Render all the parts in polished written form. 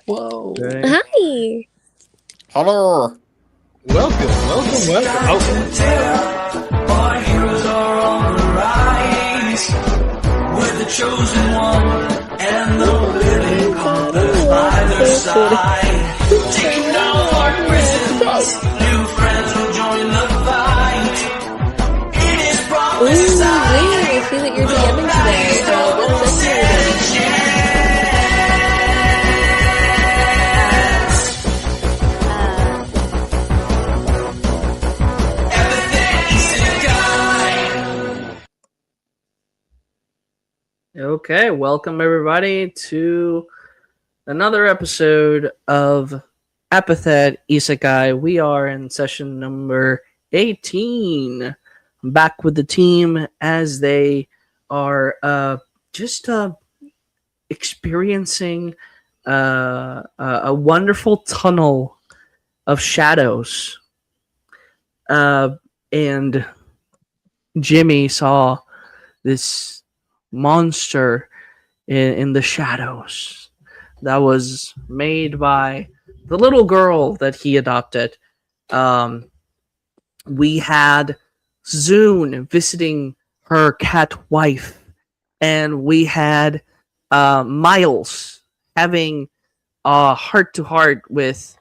Whoa. Okay. Hi. Hello. Welcome. Our heroes are on the rise. We're the chosen one, and the living conquered by their side. Taking down our prisons, new friends will join the fight. It is promised time. I see that you're DMing today. What section are you in? Okay, welcome everybody to another episode of EPiTHET iSEKAi. We are in session number 18. I'm back with the team as they are just experiencing a wonderful tunnel of shadows. And Jimmy saw this monster in the shadows that was made by the little girl that he adopted. We had Zune visiting her cat wife, and we had Miles having a heart-to-heart with...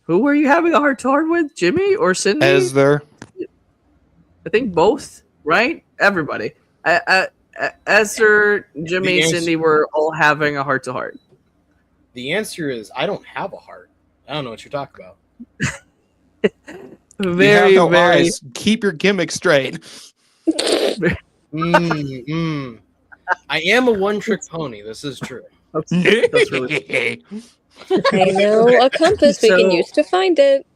Who were you having a heart-to-heart with? Jimmy or Cindy? Ezra. I think both, right? Everybody. Esther, Jimmy, Cindy were all having a heart-to-heart. The answer is I don't have a heart. I don't know what you're talking about. Very. Eyes. Keep your gimmick straight. I am a one-trick pony. This is true. That's really I know a compass we can use to find it.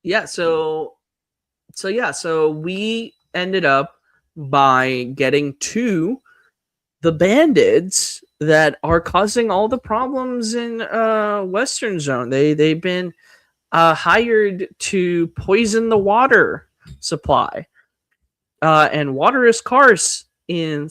Yeah, so we ended up by getting to the bandits that are causing all the problems in Western Zone. They've been hired to poison the water supply, and water is scarce in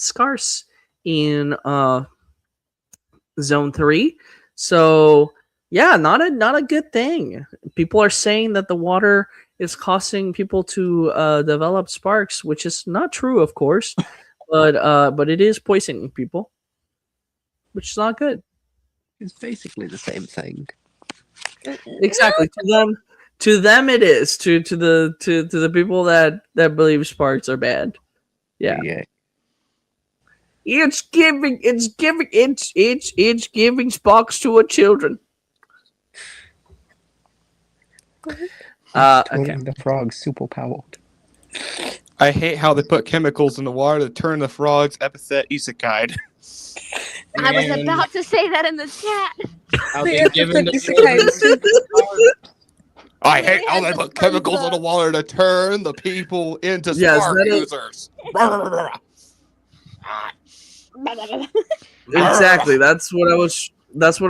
Zone 3. So yeah, not a good thing. People are saying that the water is causing people to develop sparks, which is not true, of course, but it is poisoning people, which is not good. It's basically the same thing. Exactly. To them it is. To the people that believe sparks are bad. Yeah. It's giving sparks to our children. Okay. The frog's super powered. I hate how they put chemicals in the water to turn the frogs EPiTHET isekai. I was about to say that in the chat. How they given the I hate how they put chemicals in the water to turn the people into spark users. Exactly. That's what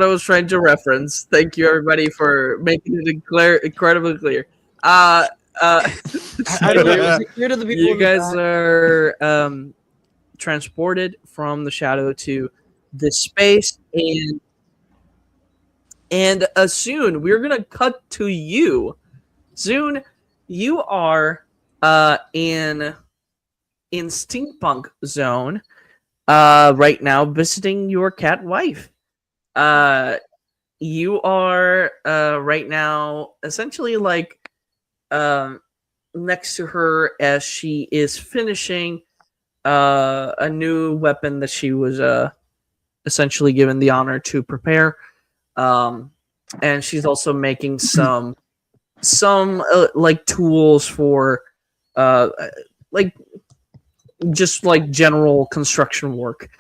I was trying to reference. Thank you everybody for making it incredibly clear. I don't know. Was it clear to the people You guys are transported from the shadow to this space, and soon we're gonna cut to you. Soon you are in Steampunk Zone right now, visiting your cat wife. You are right now essentially like next to her as she is finishing a new weapon that she was essentially given the honor to prepare, and she's also making some like tools for like just like general construction work.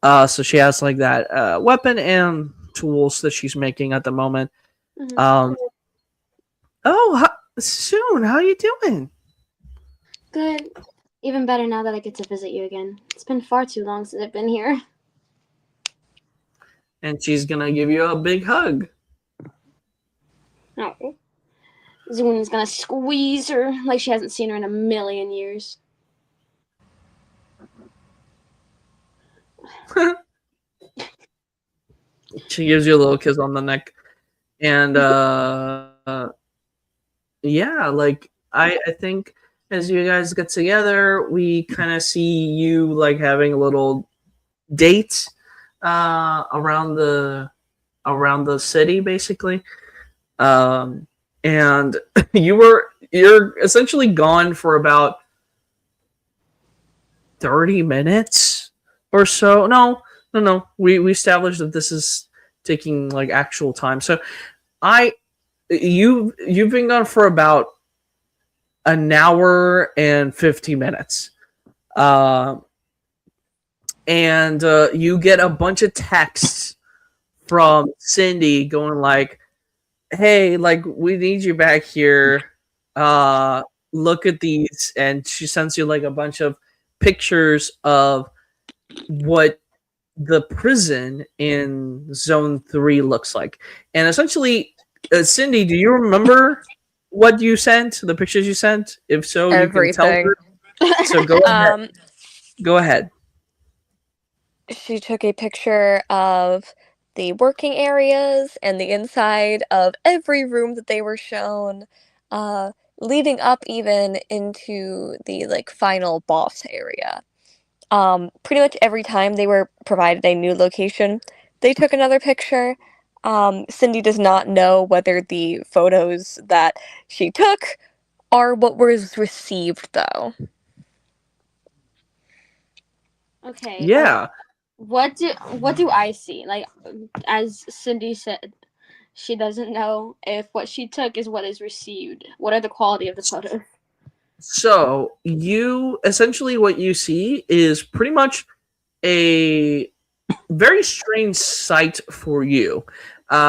So she has like that weapon and tools that she's making at the moment. Soon, how you doing? Good. Even better now that I get to visit you again. It's been far too long since I've been here. And she's gonna give you a big hug. Oh. Zuna's gonna squeeze her like she hasn't seen her in a million years. She gives you a little kiss on the neck, and yeah, like I think as you guys get together, we kind of see you like having a little date around the city, basically. And you're essentially gone for about 30 minutes or so. No. We established that this is taking like actual time. So you've been gone for about an hour and 50 minutes. And you get a bunch of texts from Cindy going like, hey, like we need you back here. Look at these, and she sends you like a bunch of pictures of what the prison in Zone 3 looks like. And essentially, Cindy, do you remember what you sent? The pictures you sent? If so, you can tell Everything. her. So go ahead. Go ahead. She took a picture of the working areas and the inside of every room that they were shown, leading up even into the like final boss area. Pretty much every time they were provided a new location, they took another picture. Cindy does not know whether the photos that she took are what was received, though. Okay. Yeah. What do I see? Like, as Cindy said, she doesn't know if what she took is what is received. What are the quality of the photos? So you essentially what you see is pretty much a very strange sight for you,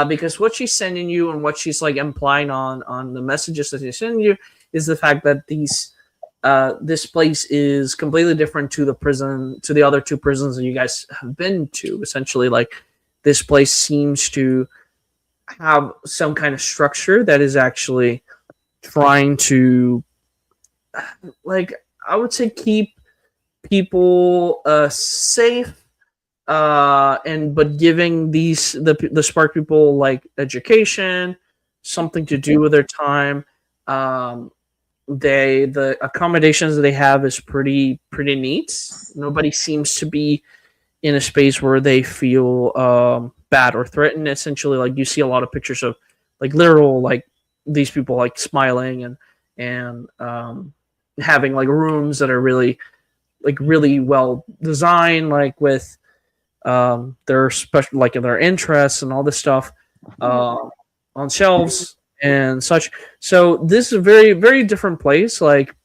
because what she's sending you and what she's like implying on the messages that she's sending you is the fact that this place is completely different to the other two prisons that you guys have been to. Essentially, like this place seems to have some kind of structure that is actually trying to, like, I would say, keep people safe, and but giving the Spark people like education, something to do with their time. The accommodations that they have is pretty neat. Nobody seems to be in a space where they feel bad or threatened. Essentially, like you see a lot of pictures of like literal like these people like smiling and having like rooms that are really well designed, like with their special like their interests and all this stuff on shelves and such. So this is a very very different place. Like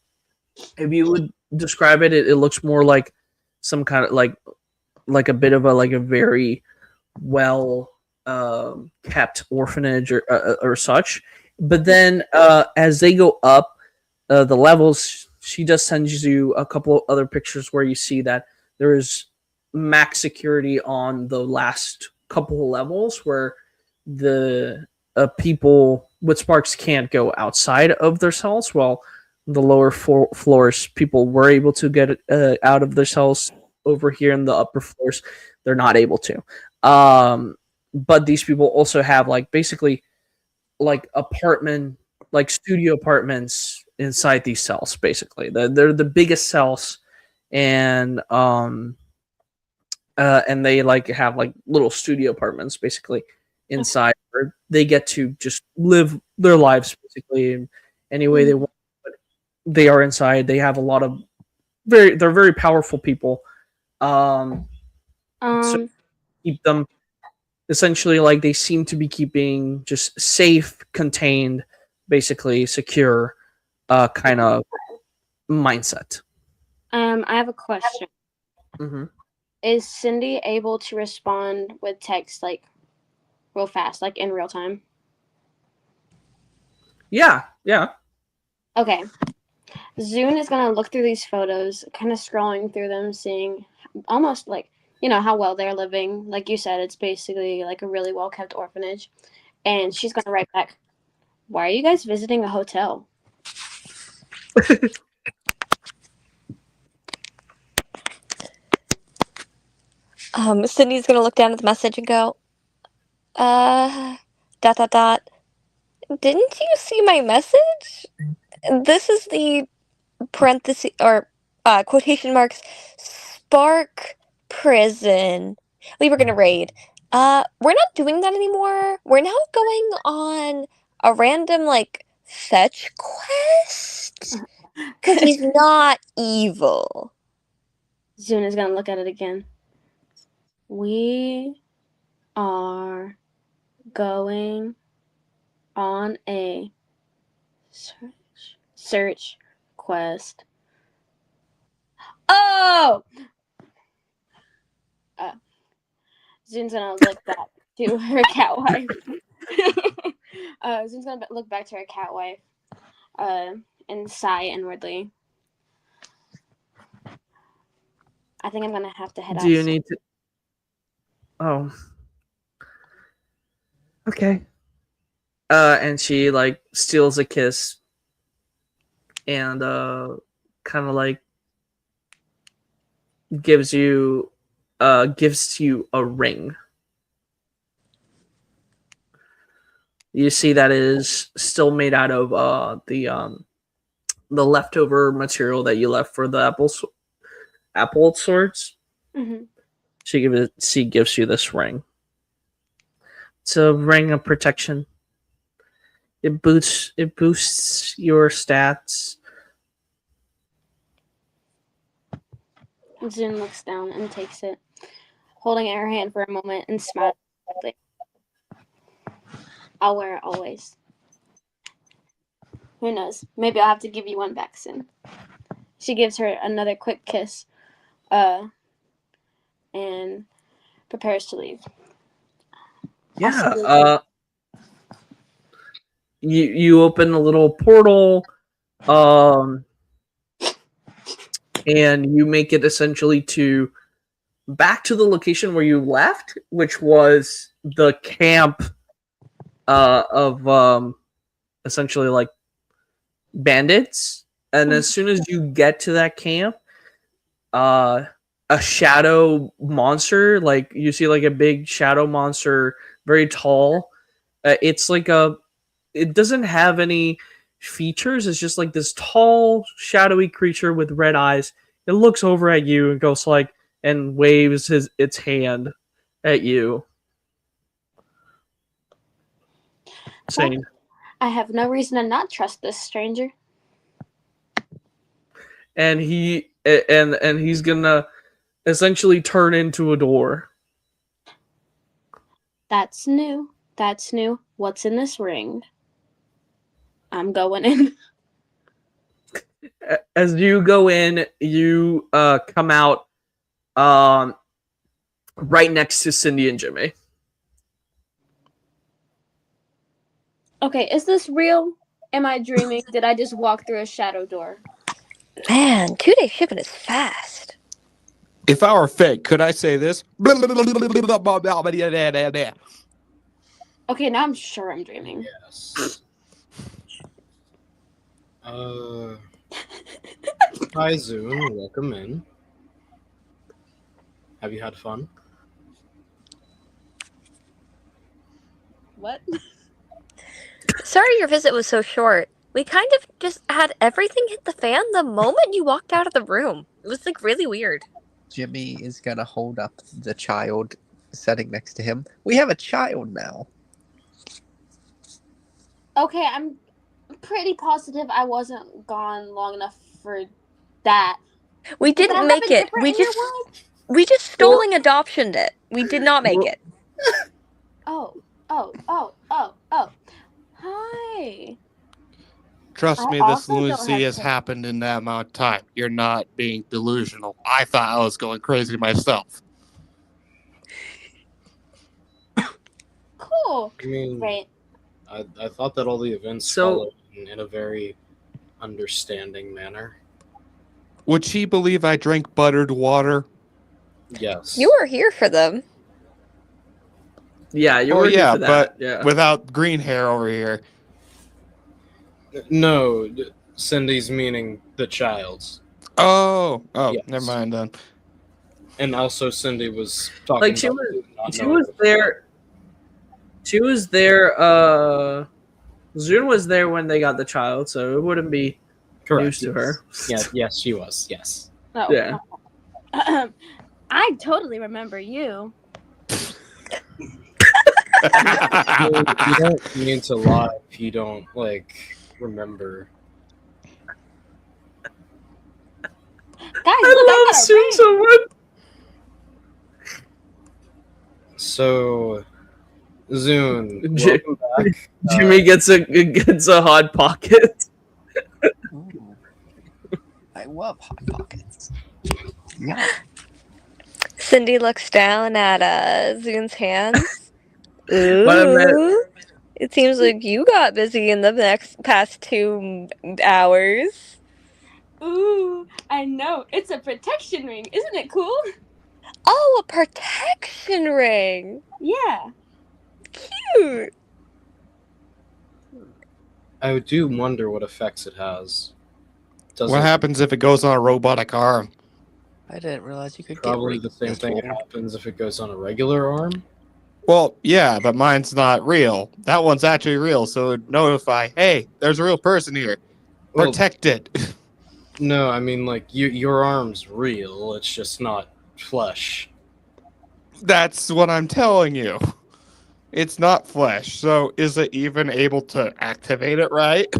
if you would describe it, it looks more like some kind of like a bit of a very well kept orphanage or such. But then as they go up the levels, she just sends you a couple of other pictures where you see that there is max security on the last couple of levels, where the people with Sparks can't go outside of their cells, while the lower floors people were able to get out of their cells. Over here in the upper floors, they're not able to. But these people also have like basically like studio apartments inside these cells. Basically, they're the biggest cells, and they like have like little studio apartments basically inside, where they get to just live their lives basically in any way they want. But they are inside. They have a lot of they're very powerful people. So keep them essentially like they seem to be keeping just safe, contained, basically secure, kind of mindset. I have a question. Mm-hmm. Is Cindy able to respond with text like real fast, like in real time? Yeah. Okay. Zune is gonna look through these photos, kind of scrolling through them, seeing almost like, how well they're living. Like you said, it's basically like a really well kept orphanage. And she's gonna write back, "Why are you guys visiting a hotel?" Sydney's gonna look down at the message and go, dot dot dot. Didn't you see my message? This is the parenthesis or quotation marks Spark Prison. We were gonna raid. We're not doing that anymore. We're now going on a random like fetch quest because he's not evil. Zune is gonna look at it again. We are going on a search quest. Oh! Zune's gonna look back to her cat wife. Zune's gonna look back to her cat wife and sigh inwardly. I think I'm gonna have to head out. Do you need to? Oh. Okay. And she like steals a kiss and kind of like gives you a ring. You see that is still made out of the leftover material that you left for the apple swords. Mm-hmm. She gives you this ring. It's a ring of protection. It boosts your stats. Zune looks down and takes it, holding it in her hand for a moment and smiles. I'll wear it always. Who knows? Maybe I'll have to give you one back soon. She gives her another quick kiss, and prepares to leave. Yeah. You open a little portal, and you make it essentially back to the location where you left, which was the camp of essentially like bandits. And as soon as you get to that camp, a shadow monster, like you see like a big shadow monster, very tall. It's like it doesn't have any features. It's just like this tall, shadowy creature with red eyes. It looks over at you and goes like, and waves its hand at you, saying, I have no reason to not trust this stranger. and he's gonna essentially turn into a door. That's new. That's new. What's in this ring? I'm going in. As you go in, you come out right next to Cindy and Jimmy. Okay, is this real? Am I dreaming? Did I just walk through a shadow door? Man, 2-day shipping is fast. If I were fake, could I say this? Okay, now I'm sure I'm dreaming. Yes. Hi, Zune. Welcome in. Have you had fun? What? Sorry your visit was so short. We kind of just had everything hit the fan the moment you walked out of the room. It was like really weird. Jimmy is gonna hold up the child sitting next to him. We have a child now. Okay, I'm pretty positive I wasn't gone long enough for that. We Did that didn't make happen it. different in your world? We just stolen adoptioned it. We did not make it. Oh. Hi. Trust I me, this also don't lunacy have has kids. happened in that amount of time. You're not being delusional. I thought I was going crazy myself. Cool. I mean, Right. I thought that all the events followed in a very understanding manner. Would she believe I drank buttered water? Yes. You were here for them. Yeah, you Oh, were here yeah, for that. but Yeah. without green hair over here. No, Cindy's meaning the child's. Oh, Yes. never mind then. And also, Cindy was talking Like, she about was, not she knowing was the there. She was there. Zune was there when they got the child, so it wouldn't be news Correct. to her. Yeah, yes, she was. Yes. Oh. Yeah. I totally remember you. You don't mean to lie if you don't remember. Guys, I love Zune so much. So, Zune, J- welcome back. Jimmy gets a hot pocket. Ooh. I love hot pockets. Yeah. Cindy looks down at Zune's hands. But I meant, Ooh. It seems like you got busy in the past 2 hours. Ooh, I know. It's a protection ring. Isn't it cool? Oh, a protection ring. Yeah. Cute. I do wonder what effects it has. Does What it happens if it goes on a robotic arm? I didn't realize you could probably get the same rings thing this old. happens if it goes on a regular arm? Well, yeah, but mine's not real. That one's actually real, so it'd notify, hey, there's a real person here. Well, Protect it. no, I mean your arm's real. It's just not flesh. That's what I'm telling you. It's not flesh, so is it even able to activate it right?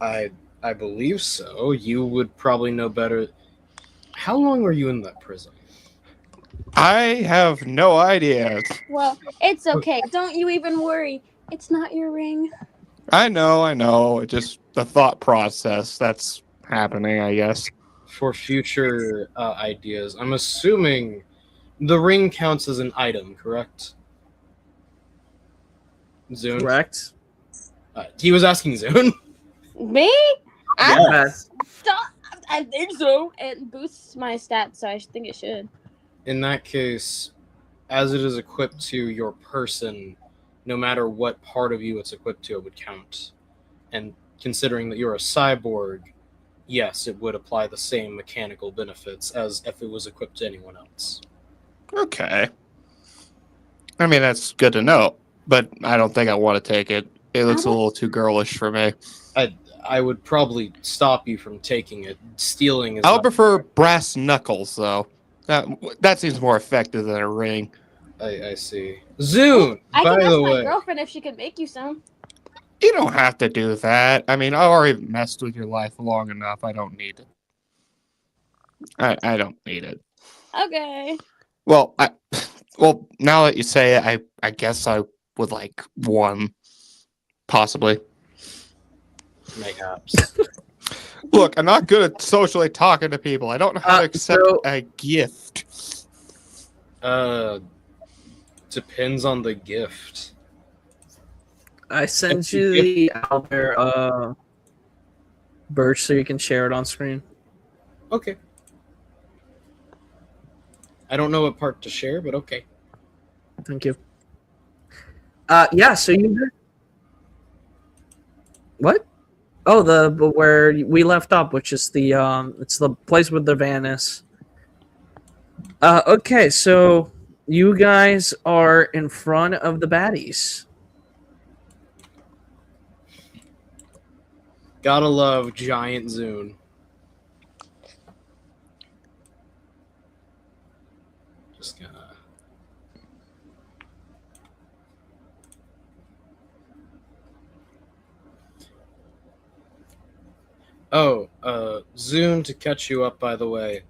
I believe so. You would probably know better. How long were you in that prison? I have no idea. Well, it's okay. Don't you even worry. It's not your ring. I know. Just the thought process that's happening, I guess. For future ideas, I'm assuming the ring counts as an item, correct? Zune? correct. He was asking Zune. Me? Yes. Stop. I think so. It boosts my stats, so I think it should. In that case, as it is equipped to your person, no matter what part of you it's equipped to, it would count. And considering that you're a cyborg, yes, it would apply the same mechanical benefits as if it was equipped to anyone else. Okay. I mean, that's good to know, but I don't think I want to take it. It looks a little too girlish for me. I would probably stop you from taking it. Stealing is I would not prefer brass knuckles, though. That seems more effective than a ring. I see. Zune, I by can ask the my way. girlfriend if she could make you some. You don't have to do that. I mean, I already messed with your life long enough. I don't need it. I don't need it. Okay. Well, now that you say it, I guess I would like one, possibly. Mayhaps. Look, I'm not good at socially talking to people. I don't know how to accept a gift. Depends on the gift. I sent you the Albert Birch so you can share it on screen. Okay. I don't know what part to share, but okay. Thank you. Yeah, so you what? Oh, where we left up, which is the it's the place with the van is. Okay, so you guys are in front of the baddies. Gotta love Giant Zune. Just gonna. Oh, Zune, to catch you up, by the way,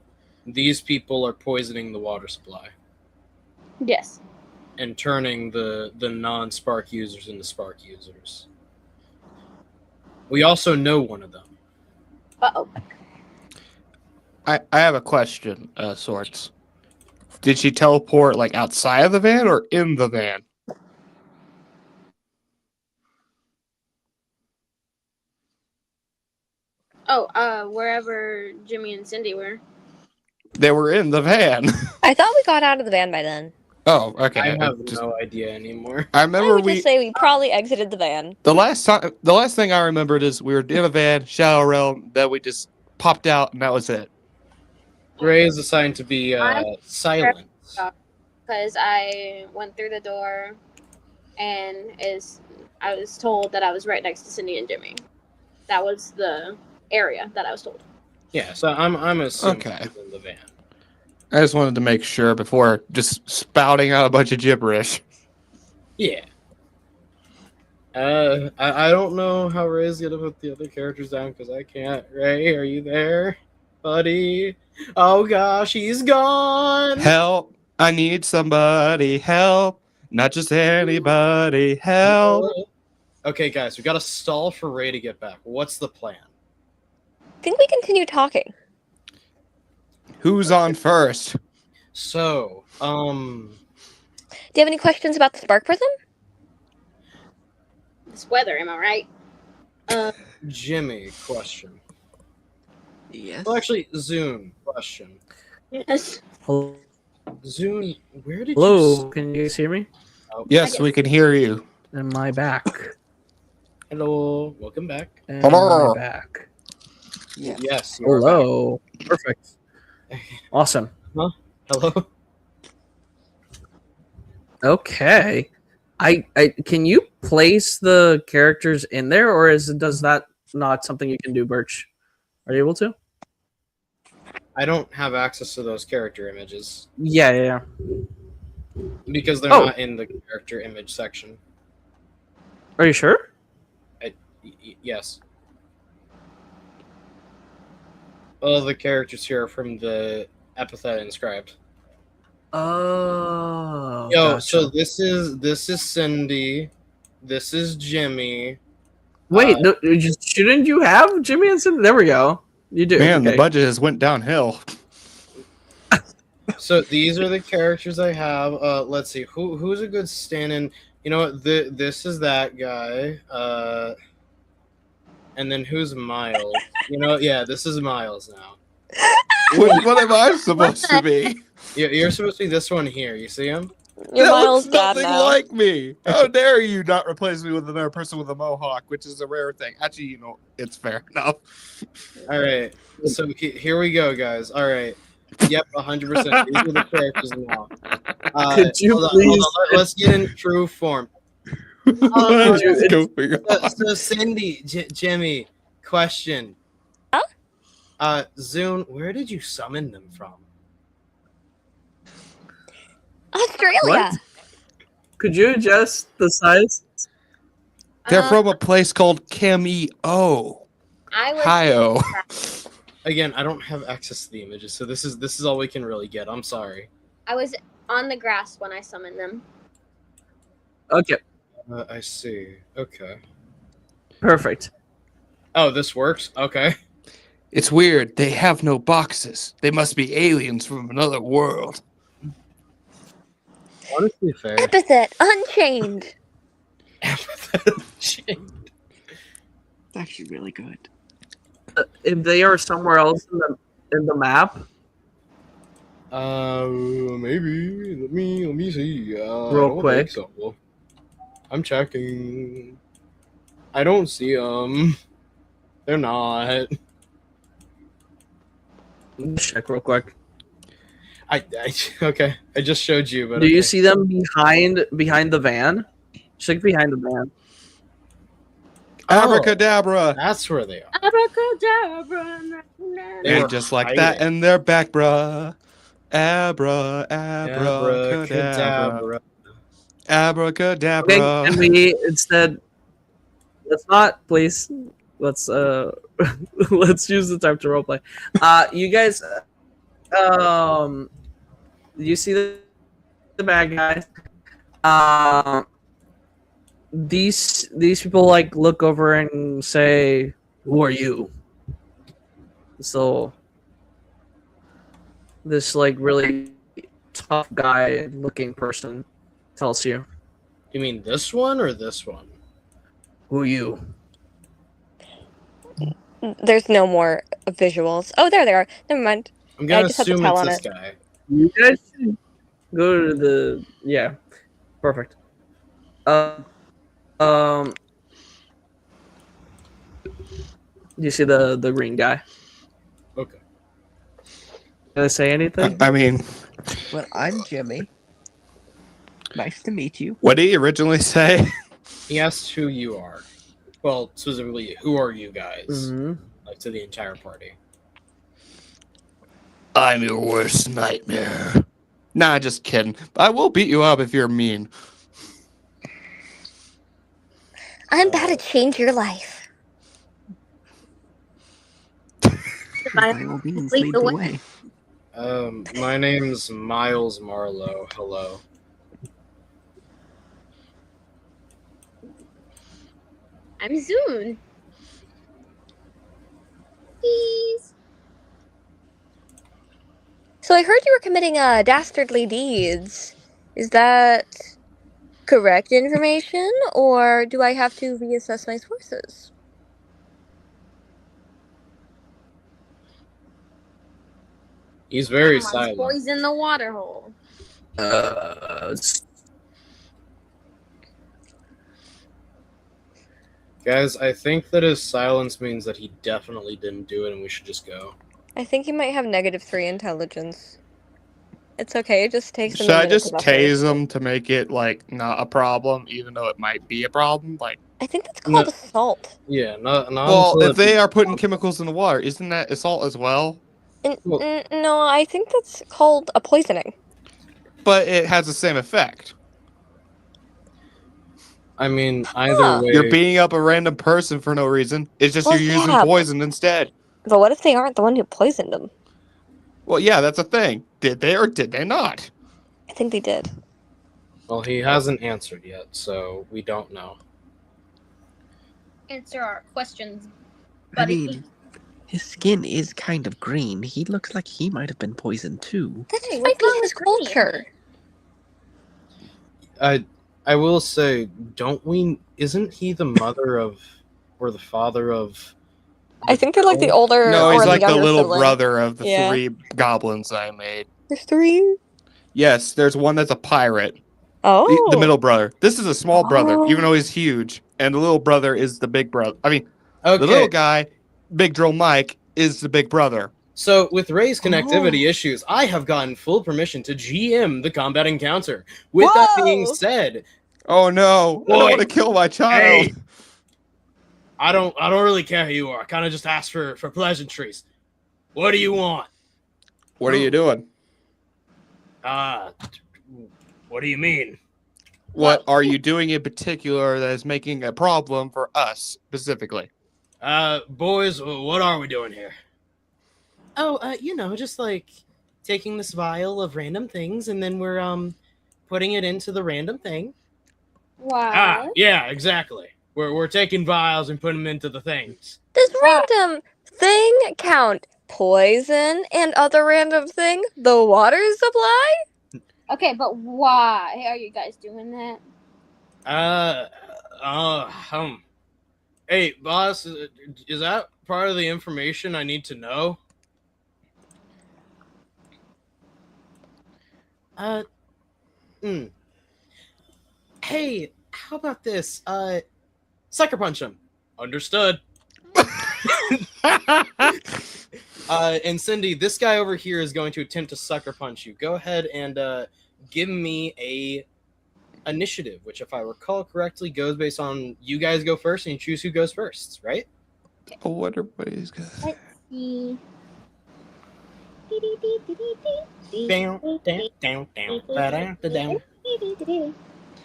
these people are poisoning the water supply Yes. and turning the non-Spark users into Spark users. We also know one of them. Uh-oh. I have a question, Sorts. Did she teleport like outside of the van or in the van? Oh, wherever Jimmy and Cindy were. They were in the van. I thought we got out of the van by then. Oh, okay. I have no idea anymore. I I remember would just say we probably exited the van. the last thing I remembered is we were in a van, Shadow Realm, then we just popped out and that was it. Ray is assigned to be I'm silent. because I went through the door and I was told that I was right next to Cindy and Jimmy. That was the area that I was told. Yeah, so I'm assuming Okay. he's in the van. I just wanted to make sure before just spouting out a bunch of gibberish. Yeah. I don't know how Ray's gonna put the other characters down because I can't. Ray, are you there, buddy? Oh gosh, he's gone. Help! I need somebody. Help! Not just anybody. Help! Okay, guys, we gotta stall for Ray to get back. What's the plan? I think we continue talking. Who's on first? So, Do you have any questions about the Spark Prism? This weather, am I right? Jimmy, question. Yes. Well, actually, Zune, question. Yes. Hello, Zune, where did hello. Can you guys hear me? Oh, Yes, we can hear you. Am I back? hello, welcome back. Am Hello. I back? Yes. Yes, you are Hello. Perfect. Awesome. back. Hello. Okay. I can you place the characters in there, or does that not something you can do, Birch? Are you able to? I don't have access to those character images Yeah. because they're Oh. not in the character image section. Are you sure? Yes. All the characters here are from the EPiTHET inscribed. Oh. Yo, gotcha. so this is Cindy, this is Jimmy. Wait, no, shouldn't you have Jimmy and Cindy? There we go. You do. Man, okay. the budget has went downhill. So these are the characters I have. Let's see, who's a good stand-in? You know what? This is that guy. And then who's Miles? You know, yeah, this is Miles now. What am I supposed to be? You're supposed to be this one here. You see him? Your That Miles looks dad nothing now. like me. How dare you not replace me with another person with a mohawk, which is a rare thing. Actually, you know, it's fair enough. All right. So here we go, guys. All right. Yep, 100%. These are the characters now. Could you hold on, please? Let's get in true form. What is going on? So Cindy, Jimmy, question. Huh? Zune, where did you summon them from? Australia. What? Could you adjust the size? They're from a place called Cameo. I was Ohio. Again, I don't have access to the images, so this is all we can really get. I'm sorry. I was on the grass when I summoned them. Okay, I see. Okay. perfect. Oh, this works? Okay. It's weird. They have no boxes. They must be aliens from another world. Honestly fair. EPiTHET Unchained. It's actually really good. If they are somewhere else in the map, Maybe. Let me see. Real quick. So. I'm checking. I don't see them. They're not. check real quick. Okay. I just showed you, but Do you okay. see them behind the van? Check behind the van. Oh, Abracadabra. that's where they are. Abracadabra. They were And just like that, hiding. and they're back, bruh. Abracadabra. Abracadabra. Abracadabra. Okay, can we instead? Let's not, please. Let's let's use the time to roleplay. You guys, you see the bad guys. These people like look over and say, "Who are you?" So this like really tough guy looking person tells you, You mean this one or this one? "Who are you?" There's no more visuals. Oh, there they are. Never mind. I'm gonna just have to assume tell it's on this it. guy. You guys should go to the perfect. You see the green guy? Okay. Did I say anything? I mean, Well, I'm Jimmy. Nice to meet you. what did he originally say? He asked who you are. Well, specifically, who are you guys? Mm-hmm. Like to the entire party. I'm your worst nightmare. Nah, just kidding. I will beat you up if you're mean. I'm about to change your life. By all means, lead the way. My name's Miles Marlowe. Hello. I'm Zune. Please. So I heard you were committing dastardly deeds. Is that correct information, or do I have to reassess my sources? He's very Someone's silent. poisoned the water hole. Guys, I think that his silence means that he definitely didn't do it and we should just go. I think he might have -3 intelligence. It's okay, it just takes him Should a I minute just to buffet. tase him to make it like not a problem, even though it might be a problem? Like, I think that's called No. assault. Yeah, not well, until if they are putting chemicals in the water, isn't that assault as well? Well- No, I think that's called a poisoning. But it has the same effect. I mean, either Huh. way. You're beating up a random person for no reason. It's just Well, you're using yeah. poison instead. But what if they aren't the one who poisoned him? Well, yeah, that's a thing. Did they or did they not? I think they did. Well, he hasn't answered yet, so we don't know. Answer our questions, I buddy. mean, his skin is kind of green. He looks like he might have been poisoned too. That Hey, just what's might be wrong his with green? culture. I will say, isn't he the mother of or the father of I think they're like the older No, or he's the like the younger little sibling. brother of the Yeah. 3 goblins I made. There's 3? Yes, there's one that's a pirate. Oh. The middle brother. This is a small brother, Oh. even though he's huge. And the little brother is the big brother. I mean, Okay. the little guy, Big Drill Mike, is the big brother. So, with Ray's connectivity Oh. issues, I have gotten full permission to GM the combat encounter. With that being Whoa! said, Oh no! I Boy. don't want to kill my child. Hey. I don't really care who you are. I kind of just asked for pleasantries. What do you want? What are you doing? What do you mean? What are you doing in particular that is making a problem for us specifically? Boys, what are we doing here? Oh, just like taking this vial of random things and then we're putting it into the random thing. Wow. Yeah, exactly. We're taking vials and putting them into the things. Does random thing count poison and other random thing? The water supply? Okay, but why are you guys doing that? Hey, boss, is that part of the information I need to know? Hey, how about this? Sucker punch him. Understood. And Cindy, this guy over here is going to attempt to sucker punch you. Go ahead and give me a initiative, which, if I recall correctly, goes based on you guys go first and you choose who goes first, right? I wonder what he's got. Let's see.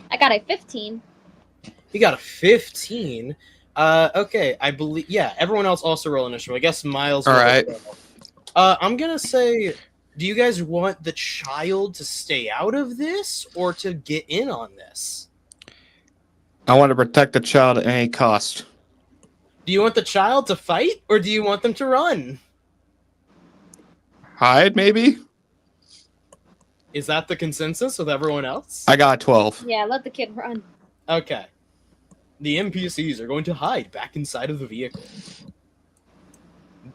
I got a 15. You got a 15. Okay, I believe. Yeah, everyone else also roll initiative. I guess Miles. All right. I'm gonna say, do you guys want the child to stay out of this or to get in on this? I want to protect the child at any cost. Do you want the child to fight or do you want them to run? Hide, maybe? Is that the consensus with everyone else? I got 12. Yeah, let the kid run. Okay. The NPCs are going to hide back inside of the vehicle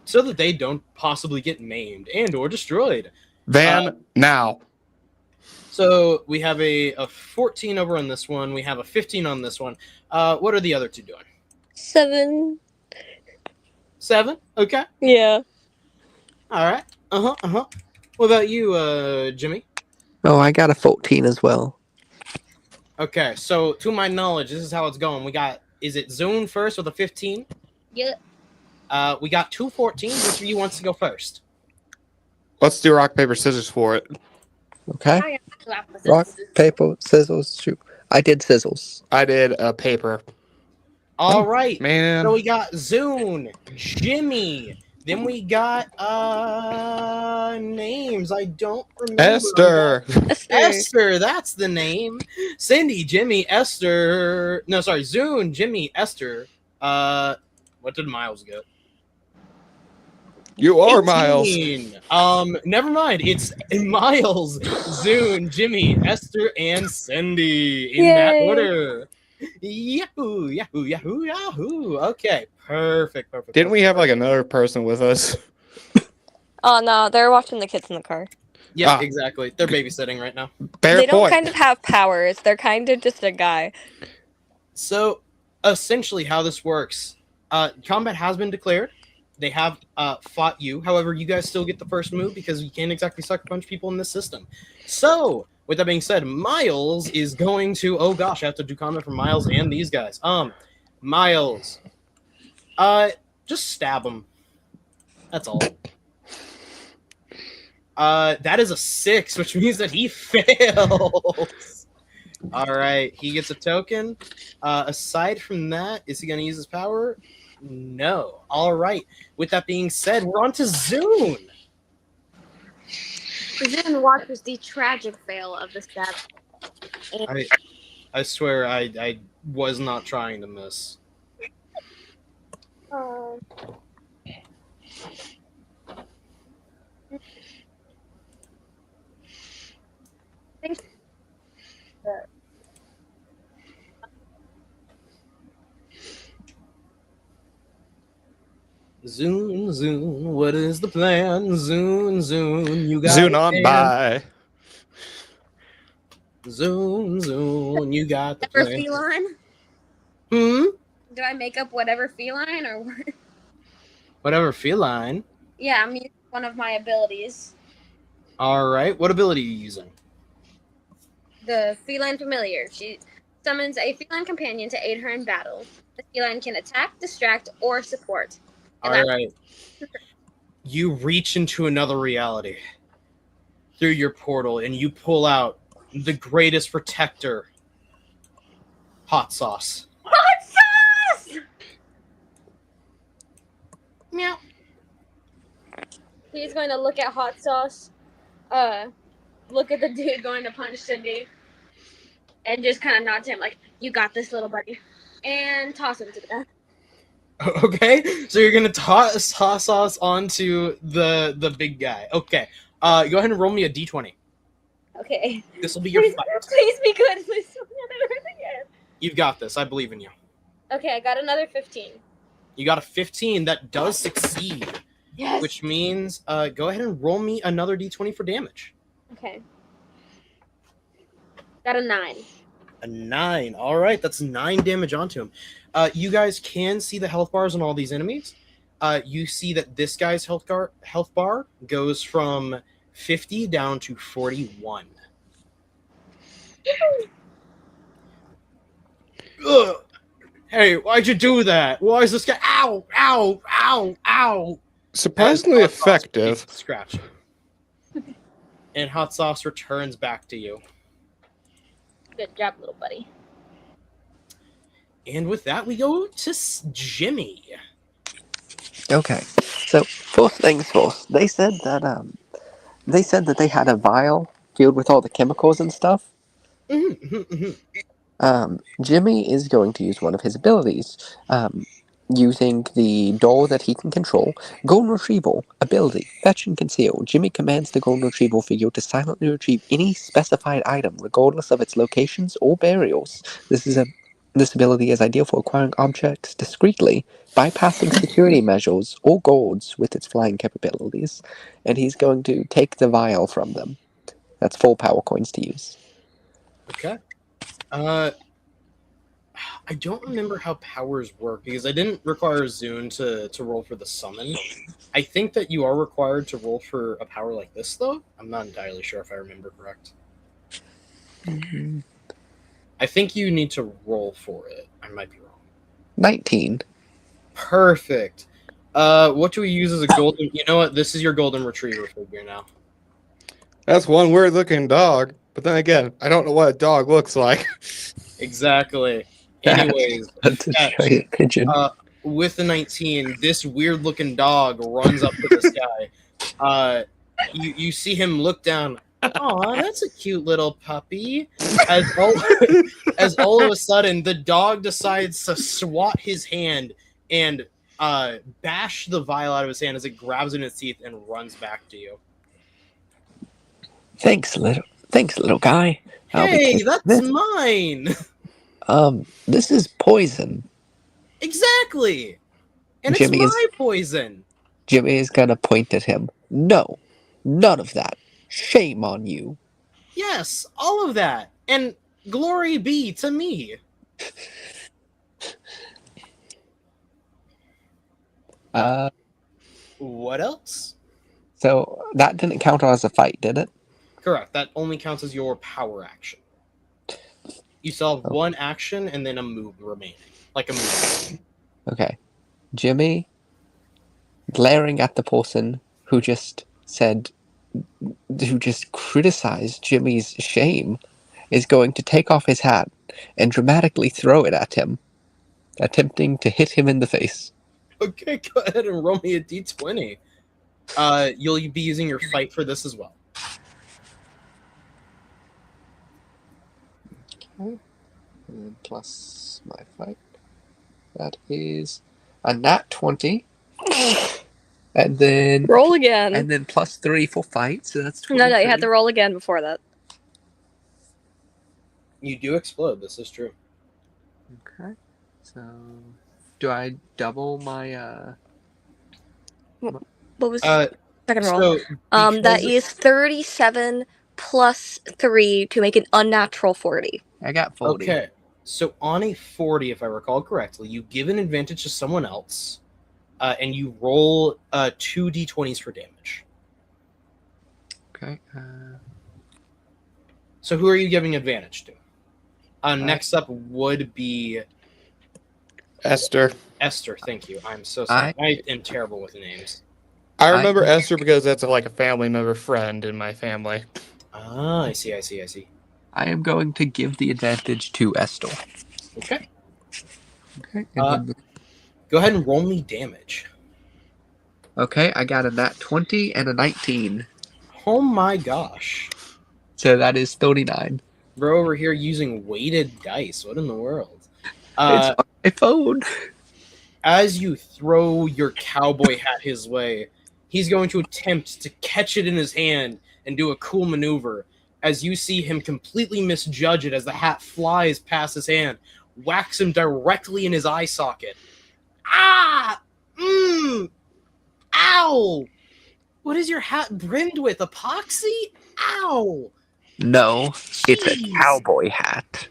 so that they don't possibly get maimed and or destroyed. Van, now. So we have a 14 over on this one. We have a 15 on this one. What are the other two doing? 7. 7? Okay. Yeah. All right. What about you, Jimmy? Oh, I got a 14 as well. Okay, so to my knowledge, this is how it's going. We got, is it Zune first with a 15? Yep. We got 2 14s. Which of you wants to go first? Let's do rock, paper, scissors for it. Okay. I got Rock, paper, scissors, shoot. I did scissors. I did paper. All right. Man. So we got Zune, Jimmy. Then we got names I don't remember. Esther. Esther, that's the name. Cindy, Jimmy, Esther. No, sorry, Zune, Jimmy, Esther. What did Miles get? You are Miles. 18. Never mind. It's Miles, Zune, Jimmy, Esther, and Cindy in that Yay. order. Yahoo! Yahoo! Yahoo! Yahoo! Okay, perfect. Didn't we have like another person with us? Oh no, they're watching the kids in the car. Yeah, Ah. exactly. They're babysitting right now. Fair They don't point. kind of have powers. They're kind of just a guy. So, essentially, how this works, combat has been declared. They have fought you. However, you guys still get the first move because you can't exactly sucker punch people in this system. So, with that being said, Miles is going to. Oh gosh, I have to do combat for Miles and these guys. Miles, just stab him. That's all. That is a 6, which means that he fails. All right, he gets a token. Aside from that, is he going to use his power? No. All right. With that being said, we're on to Zune. Zune watches the tragic fail of the stab. I swear I was not trying to miss. Zune, what is the plan? Zune, you got Zune a on plan. by. Zune, you got the Whatever plan. feline? Do I make up whatever feline or what? Whatever feline. Yeah, I'm using one of my abilities. All right, what ability are you using? The feline familiar. She summons a feline companion to aid her in battle. The feline can attack, distract, or support. All right. You reach into another reality through your portal, and you pull out the greatest protector, hot sauce. Hot sauce! Meow. He's going to look at hot sauce. Look at the dude going to punch Cindy, and just kind of nod to him like, "You got this, little buddy," and toss him to the ground. Okay, so you're gonna toss hot sauce onto the big guy. Okay, go ahead and roll me a d20. Okay. This will be your Please, fight. please be good. Please don't never hurt again. You've got this. I believe in you. Okay, I got another 15. You got a 15 that does succeed, Yes. which means go ahead and roll me another d20 for damage. Okay. Got a 9. A 9. All right, that's 9 damage onto him. You guys can see the health bars on all these enemies. You see that this guy's health bar goes from 50 down to 41. Ugh. Hey, why'd you do that? Why is this guy? Ow! Ow! Ow! Ow! Surprisingly And hot sauce effective. begins to scratch you. And hot sauce returns back to you. Good job, little buddy. And with that, we go to Jimmy. Okay, so first things first, they said that they had a vial filled with all the chemicals and stuff. Jimmy is going to use one of his abilities, using the door that he can control. Golden Retrieval ability, Fetch and Conceal. Jimmy commands the Golden Retrieval figure to silently retrieve any specified item, regardless of its locations or burials. This ability is ideal for acquiring objects discreetly, bypassing security measures or guards with its flying capabilities, and he's going to take the vial from them. That's 4 power coins to use. Okay. I don't remember how powers work because I didn't require Zune to roll for the summon. I think that you are required to roll for a power like this, though. I'm not entirely sure if I remember correct. I think you need to roll for it. I might be wrong. 19. Perfect. What do we use as a golden? You know what? This is your golden retriever figure now. That's one weird looking dog. But then again, I don't know what a dog looks like. Exactly. Anyways, That's a Fetch, giant pigeon. with the 19, this weird looking dog runs up to this guy. You see him look down. Aw, that's a cute little puppy. As all of a sudden, the dog decides to swat his hand and bash the vial out of his hand as it grabs it in its teeth and runs back to you. Thanks, little guy. Hey, that's mine! This is poison. Exactly! And Jimmy it's my poison! Jimmy is gonna point at him. No, none of that. Shame on you. Yes, all of that. And glory be to me. What else? So that didn't count as a fight, did it? Correct. That only counts as your power action. You still have one action and then a move remaining. Like a move. Okay. Jimmy, glaring at the person who just criticized Jimmy's shame, is going to take off his hat and dramatically throw it at him, attempting to hit him in the face. Okay, go ahead and roll me a d20. You'll be using your fight for this as well. Okay. And plus my fight. That is a nat 20. And then Roll again. And then plus 3 for fight, so that's 23. No, you had to roll again before that. You do explode. This is true. Okay. So do I double my What was second roll? That is 37 plus 3 to make an unnatural 40. I got 40. Okay. So on a 40, if I recall correctly, you give an advantage to someone else, and you roll 2 d20s for damage. Okay. So who are you giving advantage to? Next up would be Esther. Esther, thank you. I'm so sorry. I am terrible with names. I remember Esther because that's like a family member friend in my family. Ah, I see. I am going to give the advantage to Esther. Okay. Okay. Go ahead and roll me damage. Okay, I got a nat 20 and a 19. Oh my gosh. So that is 39. Bro over here using weighted dice. What in the world? It's on my phone. As you throw your cowboy hat his way, he's going to attempt to catch it in his hand and do a cool maneuver. As you see him completely misjudge it as the hat flies past his hand, whacks him directly in his eye socket. Ah! Ow! What is your hat brimmed with? Epoxy? Ow! No, it's a Jeez. cowboy hat.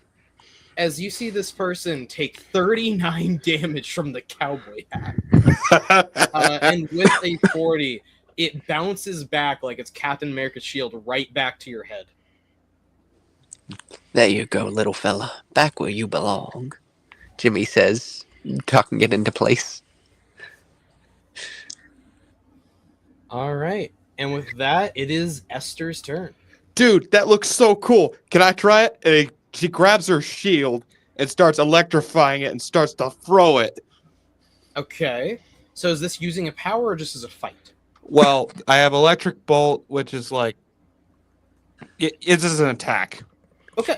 As you see this person take 39 damage from the cowboy hat. And with a 40, it bounces back like it's Captain America's shield right back to your head. There you go, little fella. Back where you belong, Jimmy says, tucking it into place. All right. And with that, it is Esther's turn. Dude, that looks so cool. Can I try it? And she grabs her shield and starts electrifying it and starts to throw it. Okay. So is this using a power or just as a fight? Well, I have electric bolt, which is like it's as an attack. Okay.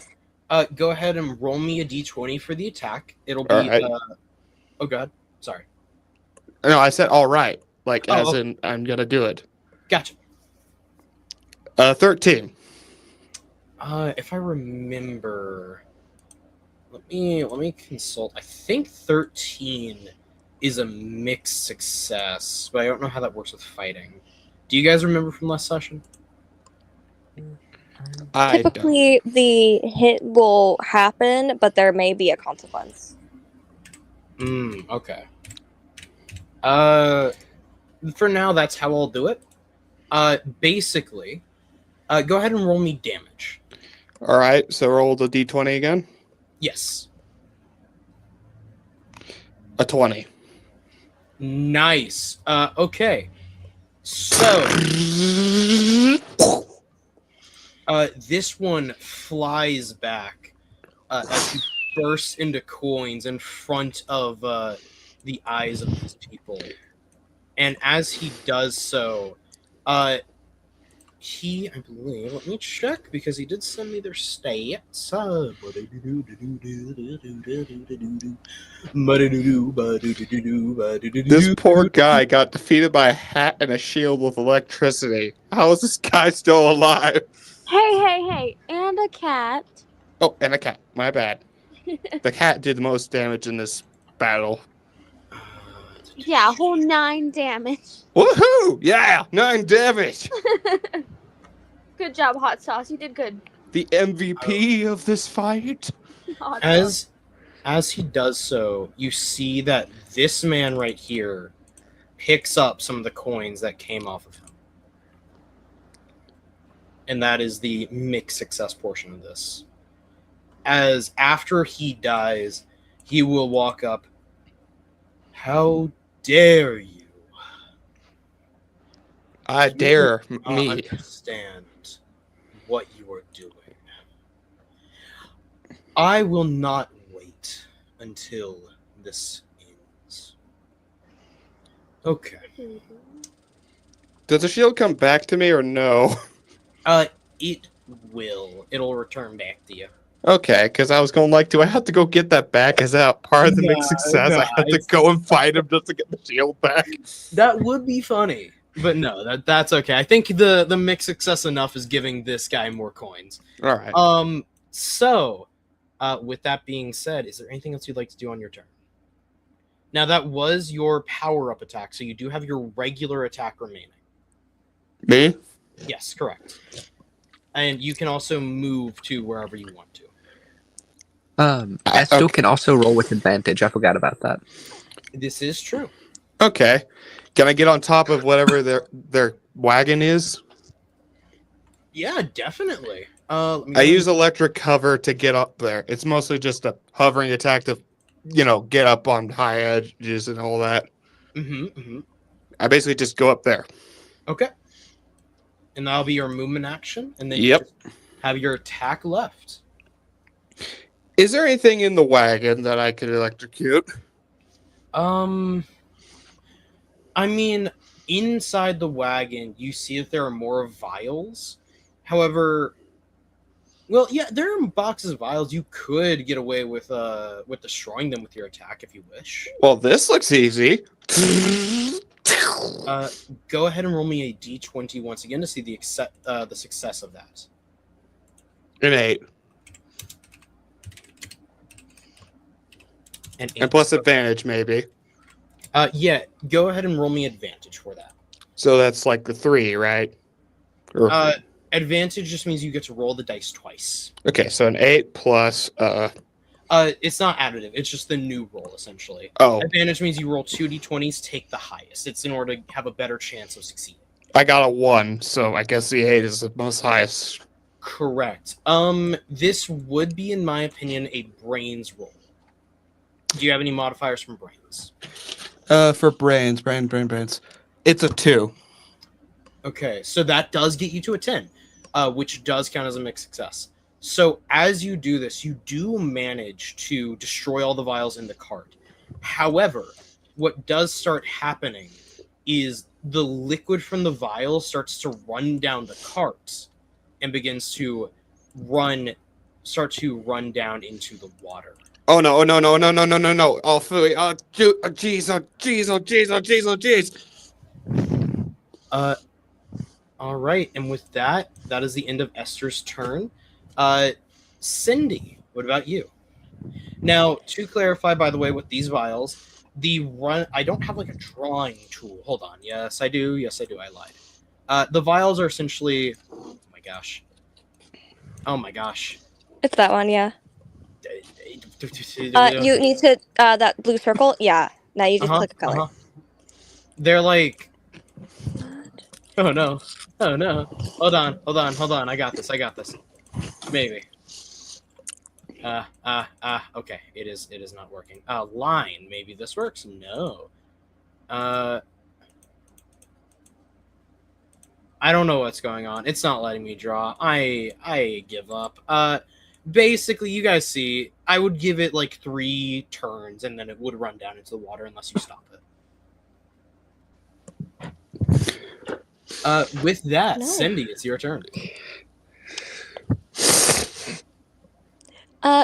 Go ahead and roll me a d20 for the attack. It'll be Right. Oh god. Sorry. No, I said all right. Like Oh, as okay. in I'm gonna do it. Gotcha. 13. If I remember, let me consult. I think 13 is a mixed success, but I don't know how that works with fighting. Do you guys remember from last session? I don't. Typically, the hit will happen, but there may be a consequence. Okay. For now, that's how I'll do it. Basically, go ahead and roll me damage. All right, so roll the d20 again. Yes. A 20. Nice. Okay. So, this one flies back as he bursts into coins in front of the eyes of these people. And as he does so, I believe, let me check because he did send me their stats. This poor guy got defeated by a hat and a shield with electricity. How is this guy still alive? Hey, and a cat. Oh, and a cat. My bad. The cat did the most damage in this battle. Yeah, a whole 9 damage. Woohoo! Yeah, 9 damage. Good job, Hot Sauce. You did good. The MVP of this fight. Hot Sauce. As he does so, you see that this man right here picks up some of the coins that came off of him. And that is the mixed success portion of this. As after he dies, he will walk up. How dare you? I dare You me. understand what you are doing. I will not wait until this ends. Okay. Does the shield come back to me or no? It will. It'll return back to you. Okay, because I was going like, do I have to go get that back? Is that part of the mixed success? I have to go and fight him just to get the shield back. That would be funny, but no, that's okay. I think the mixed success enough is giving this guy more coins. All right. So, with that being said, is there anything else you'd like to do on your turn? Now that was your power-up attack, so you do have your regular attack remaining. Me? Yes, correct. And you can also move to wherever you want to. Esto can also roll with advantage. I forgot about that. This is true. Okay. Can I get on top of whatever their wagon is? Yeah, definitely. I use electric cover to get up there. It's mostly just a hovering attack to, get up on high edges and all that. I basically just go up there. Okay. And that'll be your movement action, and then you Yep. just have your attack left. Is there anything in the wagon that I could electrocute? I mean, inside the wagon, you see that there are more vials. However, well, yeah, there are boxes of vials. You could get away with destroying them with your attack if you wish. Well, this looks easy. Go ahead and roll me a d20 once again to see the success of that. An 8. And plus advantage, maybe. Yeah, go ahead and roll me advantage for that. So that's like the 3, right? Or, Advantage just means you get to roll the dice twice. okay, so an 8 plus... It's not additive. It's just the new roll, essentially. Oh. Advantage means you roll 2d20s, take the highest. It's in order to have a better chance of succeeding. I got a 1, so I guess the 8 is the most highest. Correct. This would be, in my opinion, a brains roll. Do you have any modifiers from brains? For brains. It's a 2. Okay, so that does get you to a 10, which does count as a mixed success. So as you do this, you do manage to destroy all the vials in the cart. However, what does start happening is the liquid from the vials starts to run down the cart and begins to run down into the water. Oh no! Oh, Philly! Oh, jeez! All right, and with that is the end of Esther's turn. Cindy, what about you? Now, to clarify, by the way, with these vials, I don't have like a drawing tool. Hold on. Yes, I do. I lied. The vials are essentially, oh my gosh. Oh my gosh. It's that one, yeah. You need to that blue circle. Yeah. Now you just click a color. They're like, oh no, oh no. Hold on. I got this. Maybe. Okay. It is not working. Line. Maybe this works. No. I don't know what's going on. It's not letting me draw. I give up. Basically, you guys see, I would give it like 3 turns, and then it would run down into the water unless you stop it. With that, No. Cindy, it's your turn.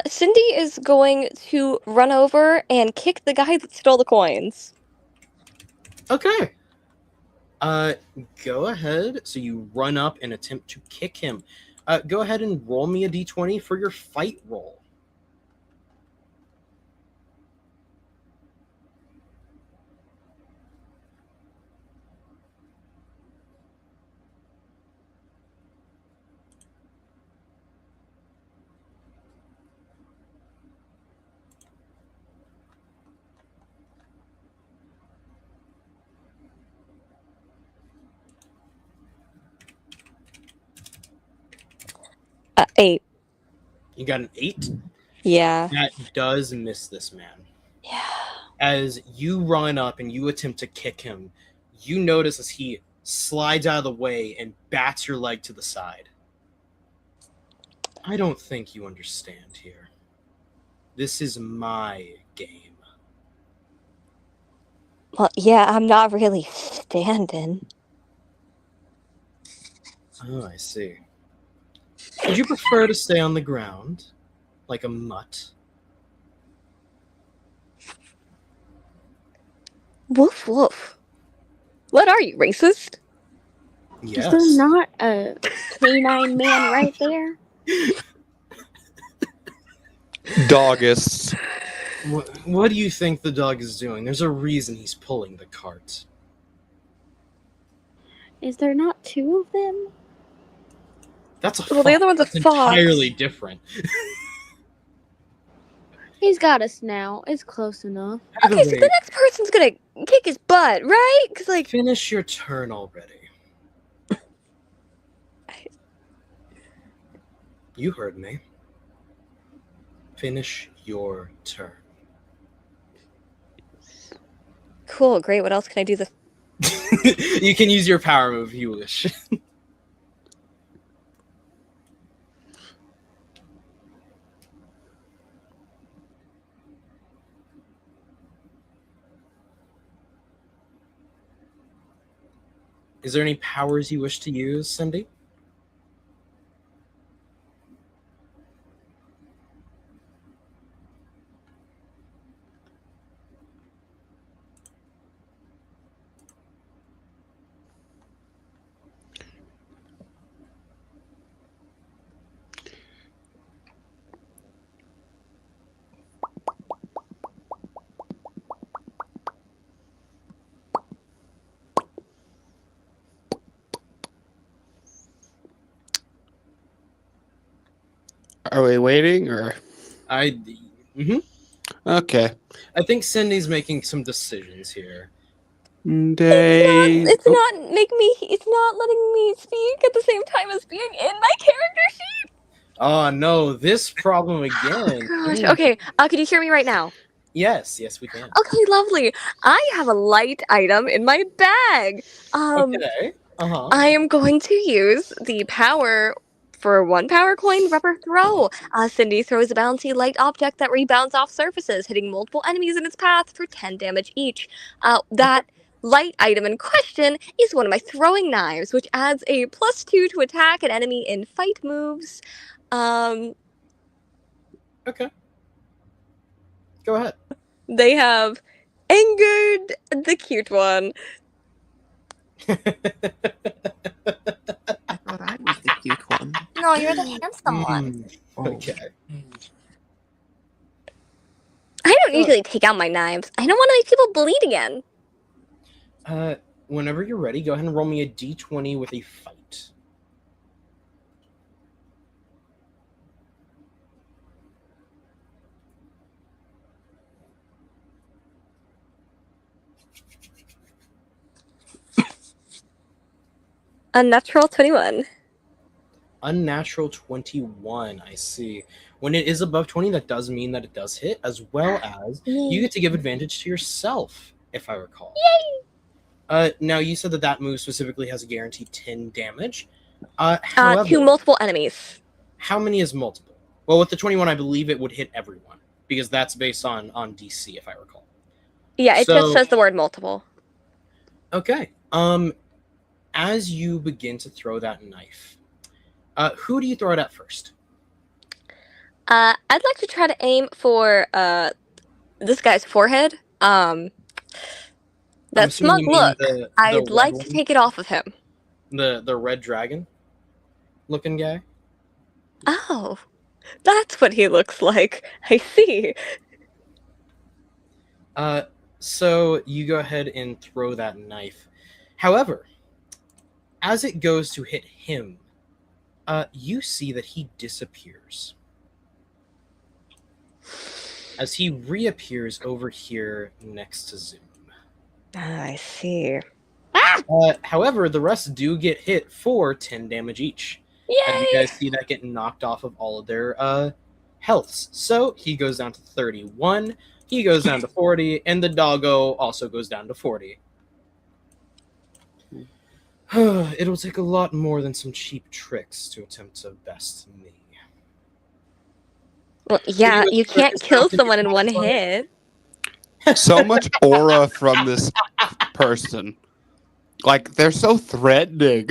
Cindy is going to run over and kick the guy that stole the coins. Okay. Go ahead. So you run up and attempt to kick him. Go ahead and roll me a d20 for your fight roll. Eight. You got an 8? Yeah. That does miss this man. Yeah. As you run up and you attempt to kick him, you notice as he slides out of the way and bats your leg to the side. I don't think you understand here. This is my game. Well, yeah, I'm not really standing. Oh, I see. Would you prefer to stay on the ground, like a mutt? Woof woof. What are you, racist? Yes. Is there not a canine man right there? Doggists. What do you think the dog is doing? There's a reason he's pulling the cart. Is there not 2 of them? That's a Well, the other one's a That's fox. entirely different. He's got us now. It's close enough. Either Okay, so way, the next person's gonna kick his butt, right? Because, like, finish your turn already. You heard me. Finish your turn. cool, great. What else can I do this? You can use your power move if you wish. Is there any powers you wish to use, Cindy? Are we waiting or? Okay. I think Cindy's making some decisions here. It's not letting me speak at the same time as being in my character sheet. Oh no, this problem again. Gosh. Okay. Can you hear me right now? Yes, we can. Okay, lovely. I have a light item in my bag. Okay. I am going to use the power for 1 power coin rubber throw. Cindy throws a bouncy light object that rebounds off surfaces, hitting multiple enemies in its path for 10 damage each. That light item in question is one of my throwing knives, which adds a +2 to attack an enemy in fight moves. Okay. Go ahead. They have angered the cute one. I thought I was the cute one. No, you're the handsome one. Okay. I don't usually take out my knives. I don't want to make people bleed again. Whenever you're ready, go ahead and roll me a d20 with a fight. Unnatural 21. Unnatural 21, I see. When it is above 20, that does mean that it does hit, as well as you get to give advantage to yourself, if I recall. Now, you said that move specifically has a guaranteed 10 damage. To However, multiple enemies. how many is multiple? Well, with the 21, I believe it would hit everyone, because that's based on DC, if I recall. Yeah, it just So- says the word multiple. Okay. As you begin to throw that knife, who do you throw it at first? I'd like to try to aim for this guy's forehead. I'm That assuming smug you mean look. the I'd red like to one? take it off of him. The red dragon looking guy? Oh, that's what he looks like. I see. So you go ahead and throw that knife. However, as it goes to hit him, you see that he disappears. As he reappears over here next to Zoom. I see. However, the rest do get hit for 10 damage each. Yay! And you guys see that get knocked off of all of their healths. So he goes down to 31, he goes down to 40, and the doggo also goes down to 40. It'll take a lot more than some cheap tricks to attempt to best me. Well, yeah, Anyway, you can't it's kill not gonna someone in be one fun. hit. So much aura from this person. Like, they're so threatening.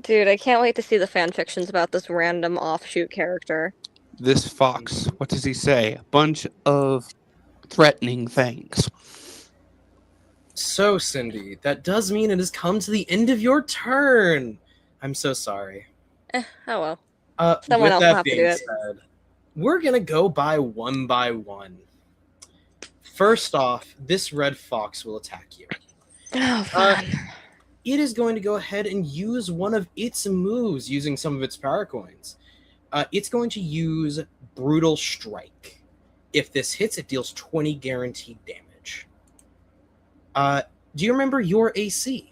Dude, I can't wait to see the fan fictions about this random offshoot character. This fox, what does he say? A bunch of threatening things. So, Cindy, that does mean it has come to the end of your turn. I'm so sorry. Oh well. Someone With else will that have to do being it. said, we're going to go by one. First off, this red fox will attack you. Oh, fun. It is going to go ahead and use one of its moves using some of its power coins. It's going to use Brutal Strike. If this hits, it deals 20 guaranteed damage. Do you remember your AC?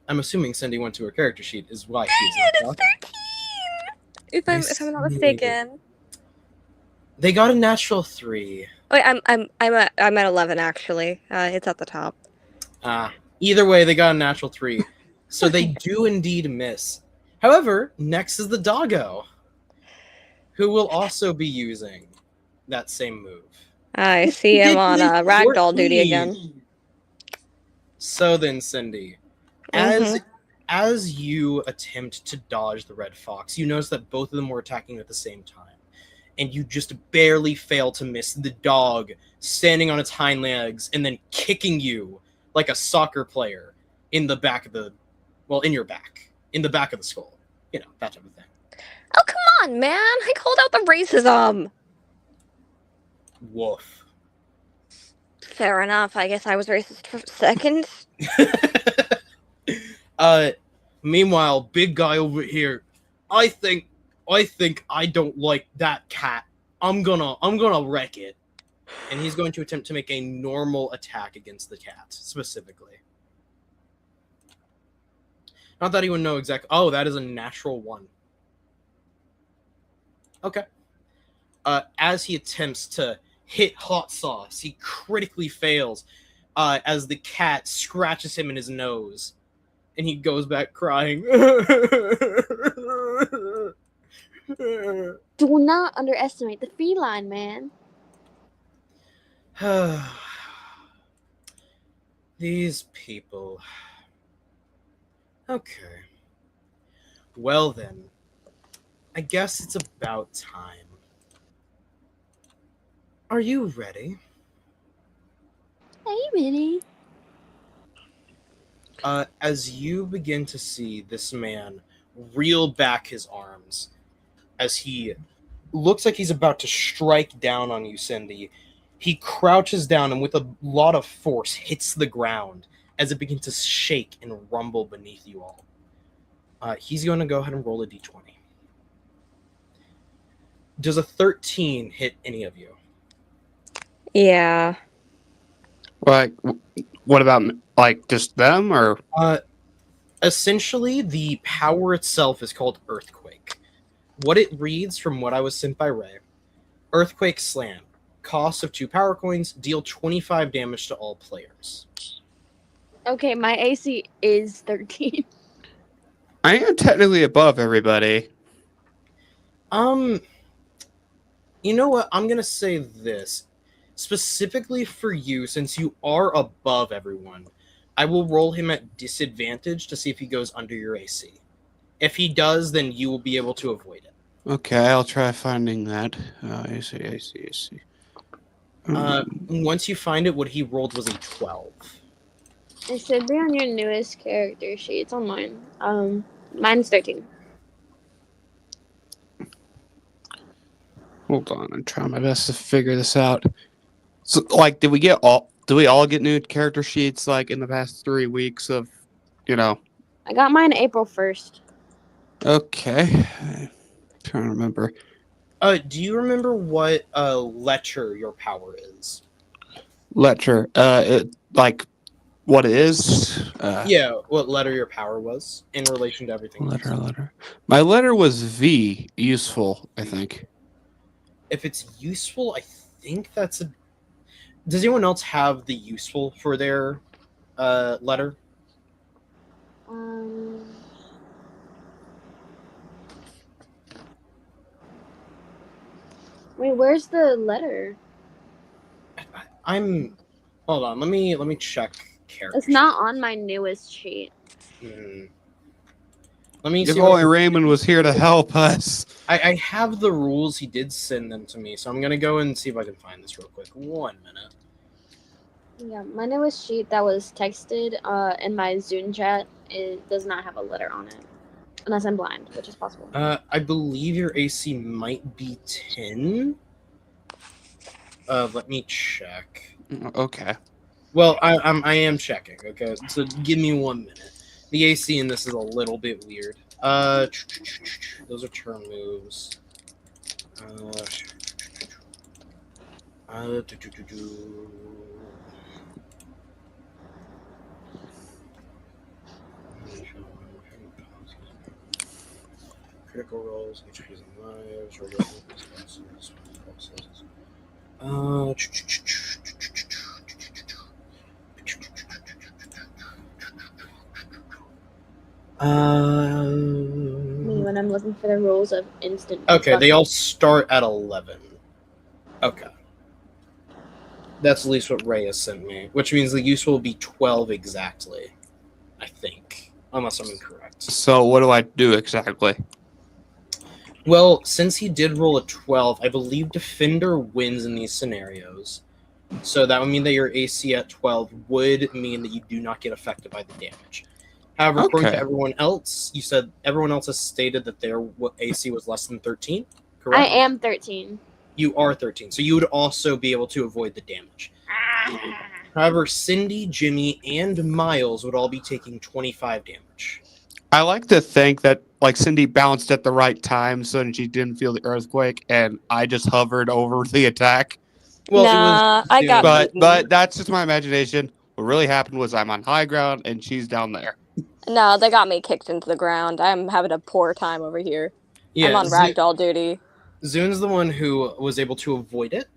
I'm assuming Cindy went to her character sheet, is why she's It's not 13! If I'm not mistaken. They got a natural 3. Wait, I'm at 11 actually. It's at the top. Either way, they got a natural 3. So they do indeed miss. However, next is the doggo, who will also be using that same move. I see him on ragdoll duty again. So then, Cindy, as you attempt to dodge the red fox, you notice that both of them were attacking at the same time. And you just barely fail to miss the dog standing on its hind legs and then kicking you like a soccer player in the back of the, well, in your back, in the back of the skull. You know, that type of thing. Oh, come on, man. I called out the racism. Woof. Fair enough. I guess I was racist for seconds. Meanwhile, big guy over here, I think I don't like that cat. I'm gonna wreck it. And he's going to attempt to make a normal attack against the cat, specifically. Not that he would know exactly. Oh, that is a natural 1. Okay. As he attempts to hit hot sauce, he critically fails as the cat scratches him in his nose. And he goes back crying. Do not underestimate the feline, man. These people. Okay. Well then, I guess it's about time. Are you ready? Hey, Minnie. As you begin to see this man reel back his arms, as he looks like he's about to strike down on you, Cindy, he crouches down and with a lot of force hits the ground as it begins to shake and rumble beneath you all. He's going to go ahead and roll a d20. Does a 13 hit any of you? Yeah. Like, what about like just them or? Essentially, the power itself is called Earthquake. What it reads from what I was sent by Ray: Earthquake Slam. Cost of 2 power coins. Deal 25 damage to all players. Okay, my AC is 13. I am technically above everybody. You know what? I'm gonna say this. Specifically for you, since you are above everyone, I will roll him at disadvantage to see if he goes under your AC. If he does, then you will be able to avoid it. Okay, I'll try finding that. I see. Once you find it, what he rolled was a 12. It should be on your newest character sheet. It's on mine. Mine's 13. Hold on, I'm trying my best to figure this out. So, like, did we all get new character sheets like in the past 3 weeks of, you know? I got mine April 1st. Okay, I'm trying to remember. Do you remember what letter your power is? Letter, like what it is? Yeah, what letter your power was in relation to everything. Letter. My letter was V. Useful, I think. If it's useful, I think that's a. Does anyone else have the useful for their letter? Wait, where's the letter? Hold on. Let me check character. It's not on my newest sheet. Let me If see. only Raymond was here to help us. I have the rules. He did send them to me, so I'm gonna go and see if I can find this real quick. 1 minute. Yeah, my newest sheet that was texted in my Zoom chat, it does not have a letter on it. Unless I'm blind, which is possible. I believe your AC might be 10. Let me check. Okay. Well, I am checking. Okay, so give me 1 minute. The AC in this is a little bit weird. Those are turn moves. Critical rolls, HPs and lives, regular classes, processes. Me when I'm looking for the rules of instant. Okay, they all start at 11. Okay. That's at least what Ray has sent me, which means the use will be 12 exactly. I think. Unless I'm incorrect. So what do I do exactly? Well, since he did roll a 12, I believe Defender wins in these scenarios. So that would mean that your AC at 12 would mean that you do not get affected by the damage. However, according to everyone else, you said everyone else has stated that their AC was less than 13, correct? I am 13. You are 13, so you would also be able to avoid the damage. However, Cindy, Jimmy, and Miles would all be taking 25 damage. I like to think that like Cindy bounced at the right time so that she didn't feel the earthquake, and I just hovered over the attack. Well, nah, I got but that's just my imagination. What really happened was I'm on high ground and she's down there. No, they got me kicked into the ground. I'm having a poor time over here. Yeah, I'm on ragdoll duty. Zune's the one who was able to avoid it.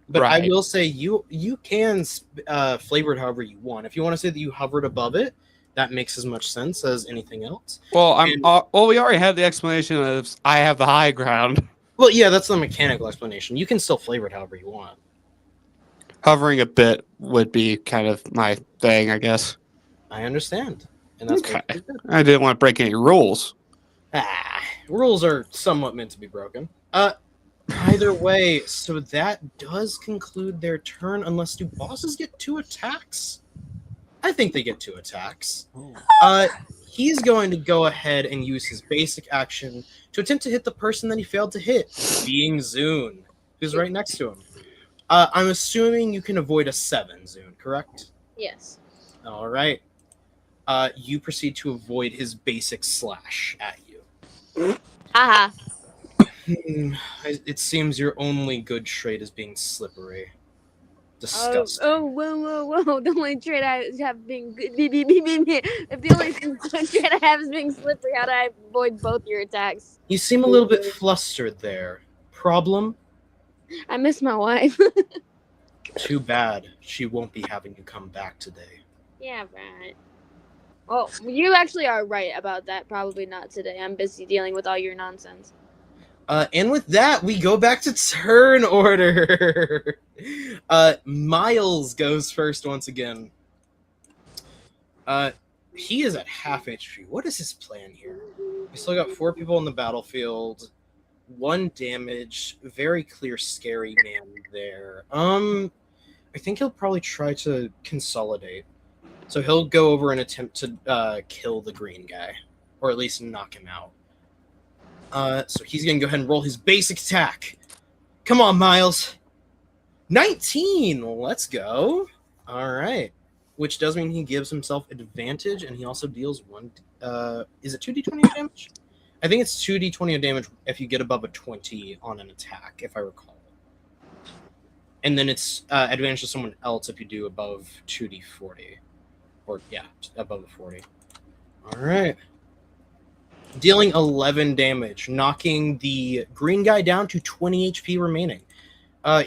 But Right. I will say you can flavor it however you want. If you want to say that you hovered above it, that makes as much sense as anything else. Well, we already had the explanation of I have the high ground. Well, yeah, that's the mechanical explanation. You can still flavor it however you want. Hovering a bit would be kind of my thing, I guess. I understand. And that's Okay. what I didn't want to break any rules. Rules are somewhat meant to be broken. Either way, so that does conclude their turn, unless do bosses get 2 attacks? I think they get 2 attacks. He's going to go ahead and use his basic action to attempt to hit the person that he failed to hit, being Zune, who's right next to him. I'm assuming you can avoid a 7, Zune, correct? Yes. All right. You proceed to avoid his basic slash at you. Haha. It seems your only good trait is being slippery. Disgusting. Whoa. The only trait I have being good. If the only trait I have is being slippery, how do I avoid both your attacks? You seem a little bit flustered there. Problem? I miss my wife. Too bad. She won't be having you come back today. Yeah, right. Well, you actually are right about that. Probably not today. I'm busy dealing with all your nonsense. And with that, we go back to turn order. Miles goes first once again. He is at half HP. What is his plan here? We still got 4 people on the battlefield. 1 damage. Very clear, scary man there. I think he'll probably try to consolidate. So he'll go over and attempt to kill the green guy, or at least knock him out. So he's going to go ahead and roll his basic attack. Come on, Miles. 19. Let's go. All right. Which does mean he gives himself advantage, and he also deals 1... is it 2d20 damage? I think it's 2d20 of damage if you get above a 20 on an attack, if I recall. And then it's advantage to someone else if you do above 2d40. Or, yeah, above a 40. All right. Dealing 11 damage, knocking the green guy down to 20 HP remaining.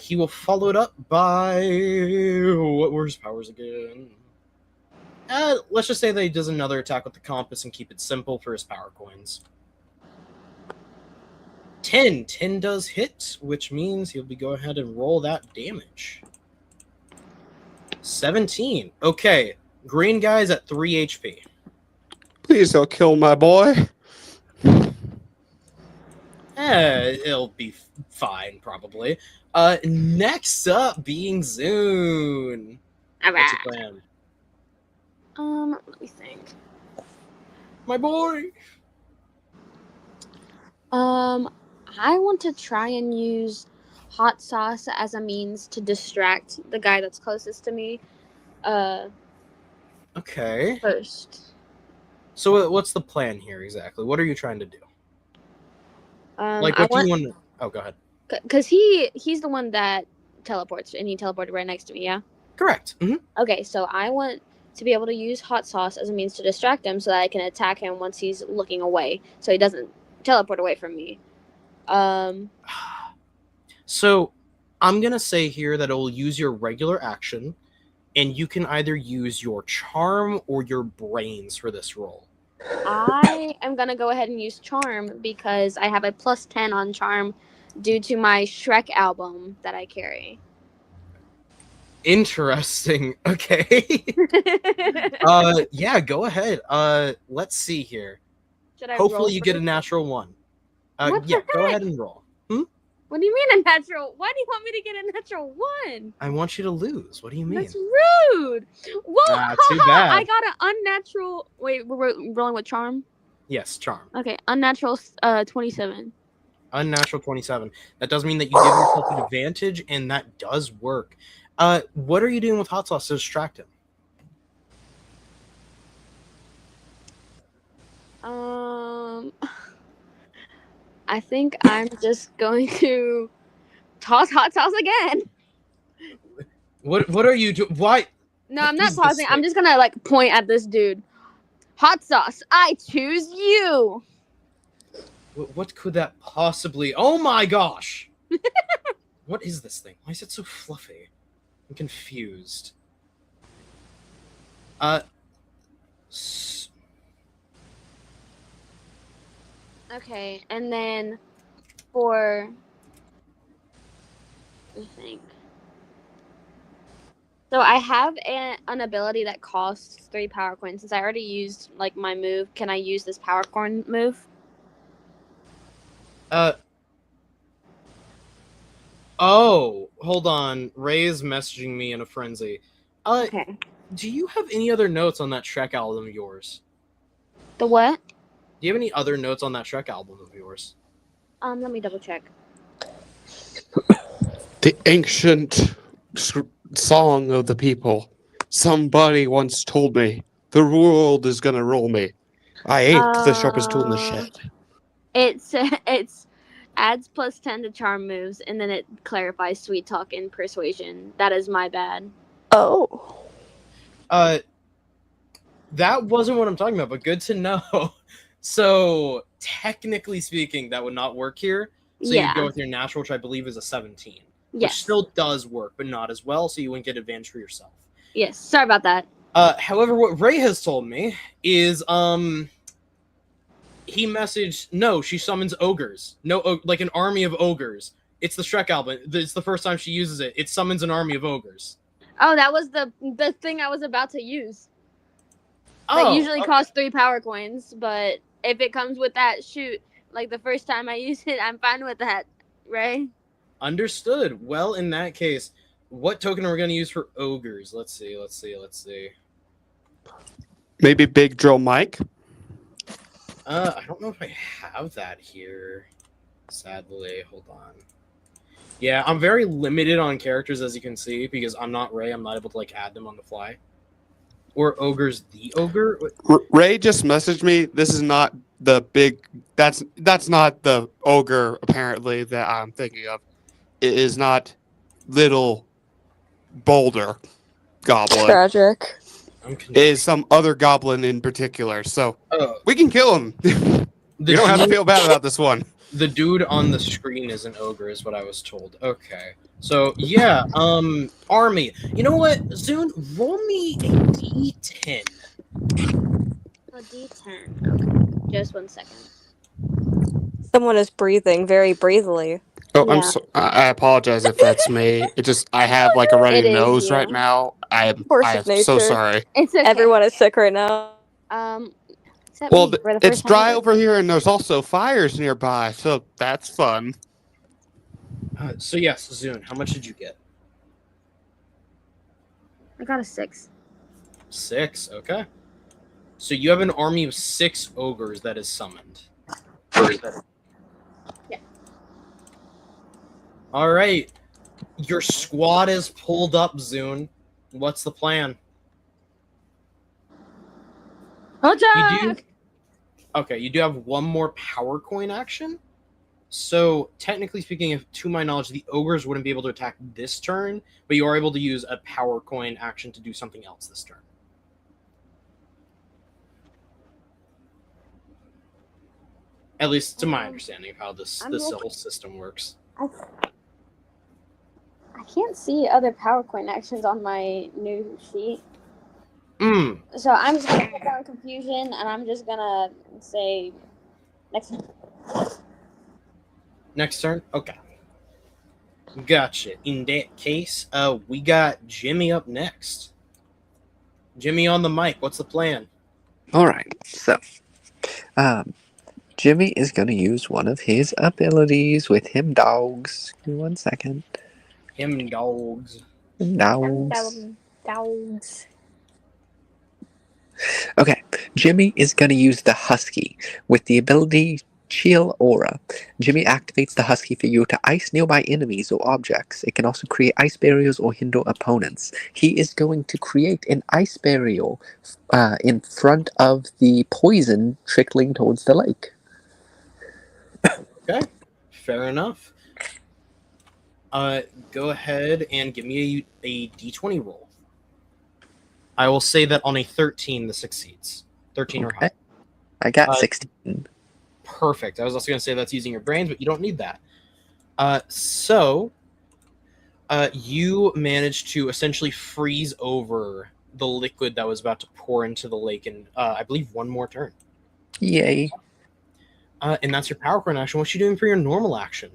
He will follow it up by... What were his powers again? Let's just say that he does another attack with the compass and keep it simple for his power coins. 10. 10 does hit, which means he'll go ahead and roll that damage. 17. Okay. Green guy's at 3 HP. Please don't kill my boy. It'll be fine, probably. Next up being Zune. All What's right. your plan? Let me think. My boy. I want to try and use hot sauce as a means to distract the guy that's closest to me. Okay. First. So what's the plan here exactly? What are you trying to do? Like, I what do want, you want to... Oh, go ahead. Cause he's the one that teleports, and he teleported right next to me. Yeah. Correct. Mm-hmm. Okay, so I want to be able to use hot sauce as a means to distract him, so that I can attack him once he's looking away, so he doesn't teleport away from me. So I'm going to say here that it will use your regular action, and you can either use your charm or your brains for this roll. I am gonna go ahead and use charm because I have a +10 on charm due to my Shrek album that I carry. Interesting. Okay. Yeah, go ahead. Let's see here. Should I Hopefully roll you for get a it? natural 1. What the Yeah, go heck? ahead and roll. What do you mean a natural? Why do you want me to get a natural 1? I want you to lose. What do you mean? That's rude. Whoa! Too bad. I got an unnatural. Wait, we're rolling with charm. Yes, charm. Okay, unnatural 27. Unnatural 27. That does mean that you give yourself an advantage, and that does work. What are you doing with hot sauce to distract him? I think I'm just going to toss hot sauce again. What are you doing? Why? No, What I'm not is this tossing. I'm thing? just gonna like point at this dude. Hot sauce, I choose you. What could that possibly... Oh my gosh! What is this thing? Why is it so fluffy? I'm confused. Okay, and then for... I think. So I have an ability that costs 3 power coins. Since I already used like my move, can I use this power coin move? Oh, hold on. Ray is messaging me in a frenzy. Okay. Do you have any other notes on that Shrek album of yours? The what? Do you have any other notes on that Shrek album of yours? Let me double check. The ancient song of the people. Somebody once told me the world is gonna roll me. I ain't the sharpest tool in the shed. It's adds +10 to charm moves, and then it clarifies sweet talk and persuasion. That is my bad. Oh. That wasn't what I'm talking about, but good to know. So technically speaking, that would not work here. So you'd go Yeah. with your natural, which I believe is a 17. Which Yes. still does work, but not as well, so you wouldn't get advantage for yourself. Yes. Sorry about that. However, what Ray has told me is he messaged, no, she summons ogres. No, like an army of ogres. It's the Shrek album. It's the first time she uses it. It summons an army of ogres. Oh, that was the thing I was about to use. Oh, That usually okay. costs 3 power coins, but if it comes with that, shoot, like the first time I use it, I'm fine with that, right? Understood. Well, in that case, what token are we going to use for ogres? Let's see. Maybe Big Drill Mike. I don't know if I have that here. Sadly, hold on. Yeah, I'm very limited on characters, as you can see, because I'm not Ray. I'm not able to like add them on the fly. Or ogres, the ogre. Ray just messaged me. This is not the big. That's not the ogre. Apparently, that I'm thinking of. It is not little Boulder goblin. Tragic. It is some other goblin in particular. So we can kill him. You don't have to feel bad about this one. The dude on the screen is an ogre, is what I was told. Okay. So yeah, army. You know what? Zune, roll me a D10. A D10. Okay. Just 1 second. Someone is breathing very breathily. Oh, Yeah. I'm so. I apologize if that's me. It just I have like a runny It is nose you. right now. Force I of am so nature. sorry. It's okay. Everyone is sick right now. Except Well, me, for the it's first dry time. over here, and there's also fires nearby, so that's fun. So yes, Zune, how much did you get? I got a 6. 6. Okay. So you have an army of 6 ogres that is summoned. Yeah. All right. Your squad is pulled up, Zune. What's the plan? Attack! You do have one more power coin action. So technically speaking, if, to my knowledge, the ogres wouldn't be able to attack this turn, but you are able to use a power coin action to do something else this turn. At least to my understanding of how this whole system works. I can't see other power coin actions on my new sheet. So I'm just gonna put down confusion, and I'm just gonna say next turn. Next turn? Okay. Gotcha. In that case, we got Jimmy up next. Jimmy on the mic. What's the plan? All right. So, Jimmy is going to use one of his abilities with him dogs. Give me 1 second. Him dogs. Him dogs. Dogs. Okay. Jimmy is going to use the Husky with the ability Chill Aura. Jimmy activates the Husky figure to ice nearby enemies or objects. It can also create ice barriers or hinder opponents. He is going to create an ice barrier in front of the poison trickling towards the lake. Okay. Fair enough. Go ahead and give me a D20 roll. I will say that on a 13, this succeeds. 13 or higher. I got 16. Perfect. I was also going to say that's using your brains, but you don't need that. So you managed to essentially freeze over the liquid that was about to pour into the lake in, I believe, one more turn. Yay. And that's your power coin action. What are you doing for your normal action?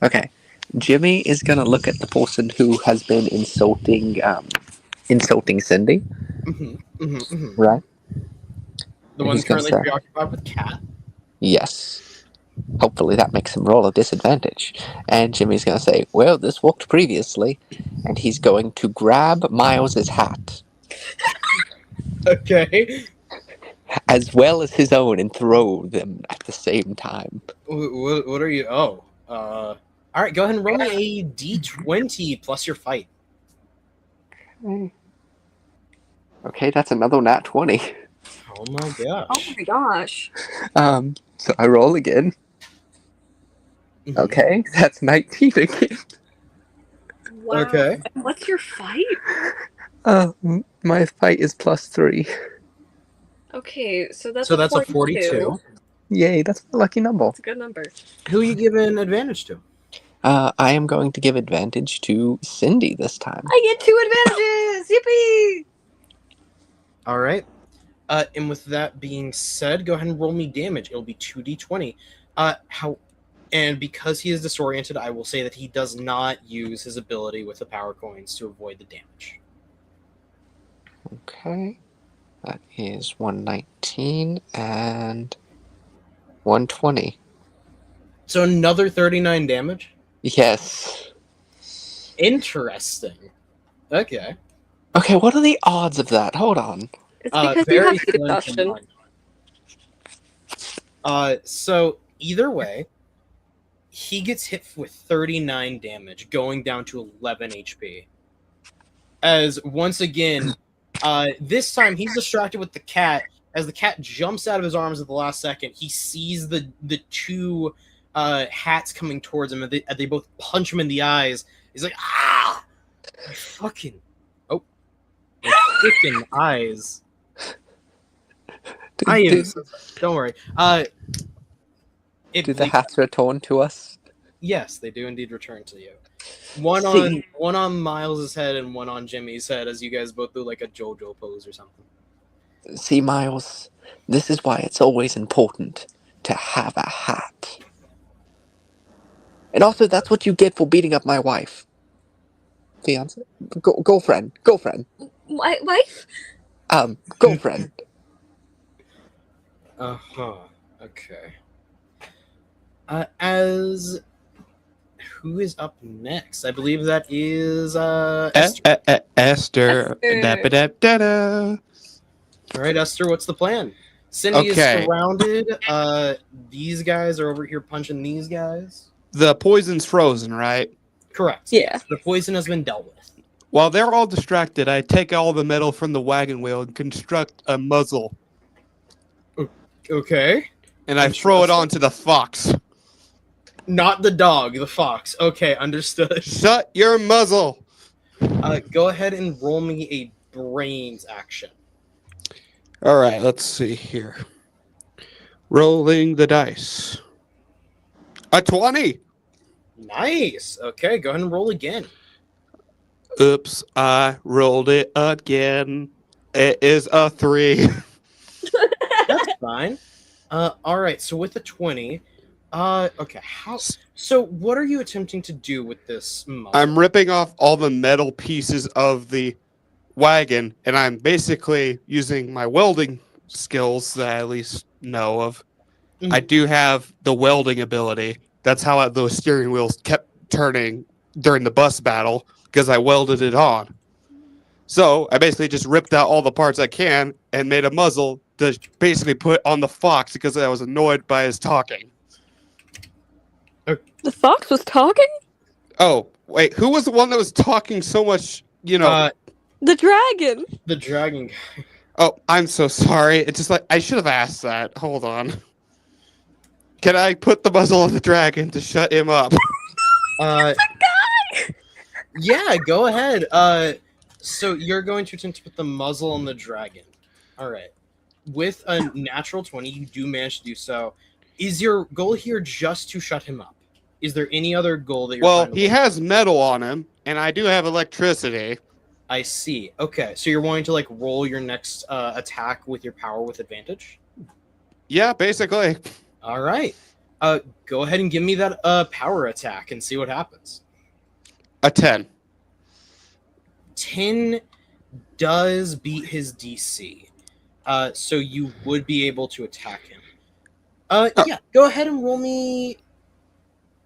Okay. Jimmy is going to look at the person who has been insulting Cindy. Right? The one currently preoccupied with Cat. Yes. Hopefully that makes him roll a disadvantage. And Jimmy's going to say, well, this worked previously. And he's going to grab Miles's hat. Okay. As well as his own and throw them at the same time. What are you? Oh. All right, go ahead and roll me a D20 plus your fight. Okay, that's another nat 20. Oh my gosh. Oh my gosh. So I roll again. Mhm. Okay, that's 19 again. Wow. Okay. And what's your fight? My fight is +3. Okay, so that's So a that's a 42. 42. Yay, that's my lucky number. That's a good number. Who are you giving advantage to? I am going to give advantage to Cindy this time. I get 2 advantages! Yippee! All right. And with that being said, go ahead and roll me damage. It'll be 2d20. And because he is disoriented, I will say that he does not use his ability with the power coins to avoid the damage. Okay. That is 119 and 120. So another 39 damage? Yes. Interesting. Okay. Okay, what are the odds of that? Hold on. It's because you have heat exhaustion. So either way, he gets hit with 39 damage, going down to 11 HP. As once again, this time he's distracted with the cat. As the cat jumps out of his arms at the last second, he sees the two hats coming towards him, and they both punch him in the eyes. He's like, "Ah, my fucking, my freaking eyes!" Don't worry. Do the hats return to us? Yes, they do indeed return to you. See- One on Miles's head and one on Jimmy's head, as you guys both do like a JoJo pose or something. See, Miles, this is why it's always important to have a hat. And also, that's what you get for beating up my wife. Fiance? Girlfriend. Wife? Girlfriend. Uh-huh. Okay. As who is up next? I believe that is Esther. Esther. Esther. Da-ba-da-da-da. All right, Esther, what's the plan? Cindy Okay. is surrounded. These guys are over here punching these guys. The poison's frozen, right? Correct. Yeah. The poison has been dealt with. While they're all distracted, I take all the metal from the wagon wheel and construct a muzzle, Okay. and I throw it onto the fox. Not the dog, the fox. Okay, understood. Shut your muzzle! Go ahead and roll me a brains action. All right, let's see here. Rolling the dice. A 20! Nice. Okay, go ahead and roll again. Oops, I rolled it again. It is a 3. That's fine. All right. So with the 20, okay. So what are you attempting to do with this muzzle? I'm ripping off all the metal pieces of the wagon, and I'm basically using my welding skills that I at least know of. Mhm. I do have the welding ability. That's how those steering wheels kept turning during the bus battle, because I welded it on. So I basically just ripped out all the parts I can and made a muzzle to basically put on the fox because I was annoyed by his talking. The fox was talking? Oh, wait, who was the one that was talking so much, The dragon! The dragon. Oh, I'm so sorry. It's just like, I should have asked that. Hold on. Can I put the muzzle on the dragon to shut him up? Yeah, go ahead. So you're going to attempt to put the muzzle on the dragon. All right. With a natural 20, you do manage to do so. Is your goal here just to shut him up? Is there any other goal that you're Well, trying to he work has metal on him, and I do have electricity. I see. Okay, so you're wanting to like roll your next attack with your power with advantage? Yeah, basically. All right. Go ahead and give me that power attack and see what happens. A 10. 10 does beat his DC. So you would be able to attack him. Yeah, go ahead and roll me.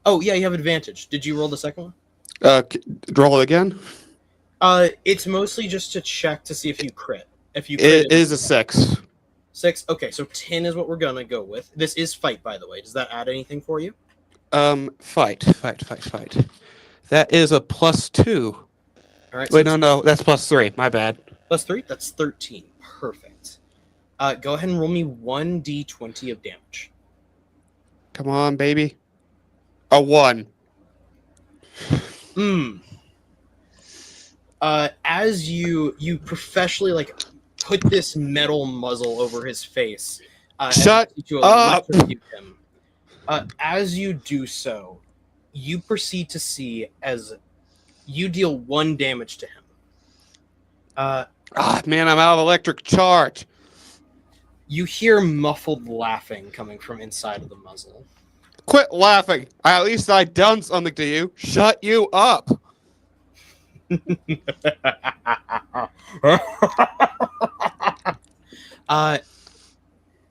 Oh, yeah, you have advantage. Did you roll the second one? Roll it again. It's mostly just to check to see if you crit. If you crit, It is a 6. 6. Okay, so 10 is what we're gonna go with. This is fight, by the way. Does that add anything for you? Fight. That is a +2. All right. Wait, no, that's +3. My bad. +3. That's 13. Perfect. Go ahead and roll me 1d20 of damage. Come on, baby. A 1. As you professionally like put this metal muzzle over his face, Shut to up! electrocute him. As you do so, you proceed to see as you deal 1 damage to him. Man, I'm out of electric charge. You hear muffled laughing coming from inside of the muzzle. Quit laughing. At least I done something to you. Shut you up.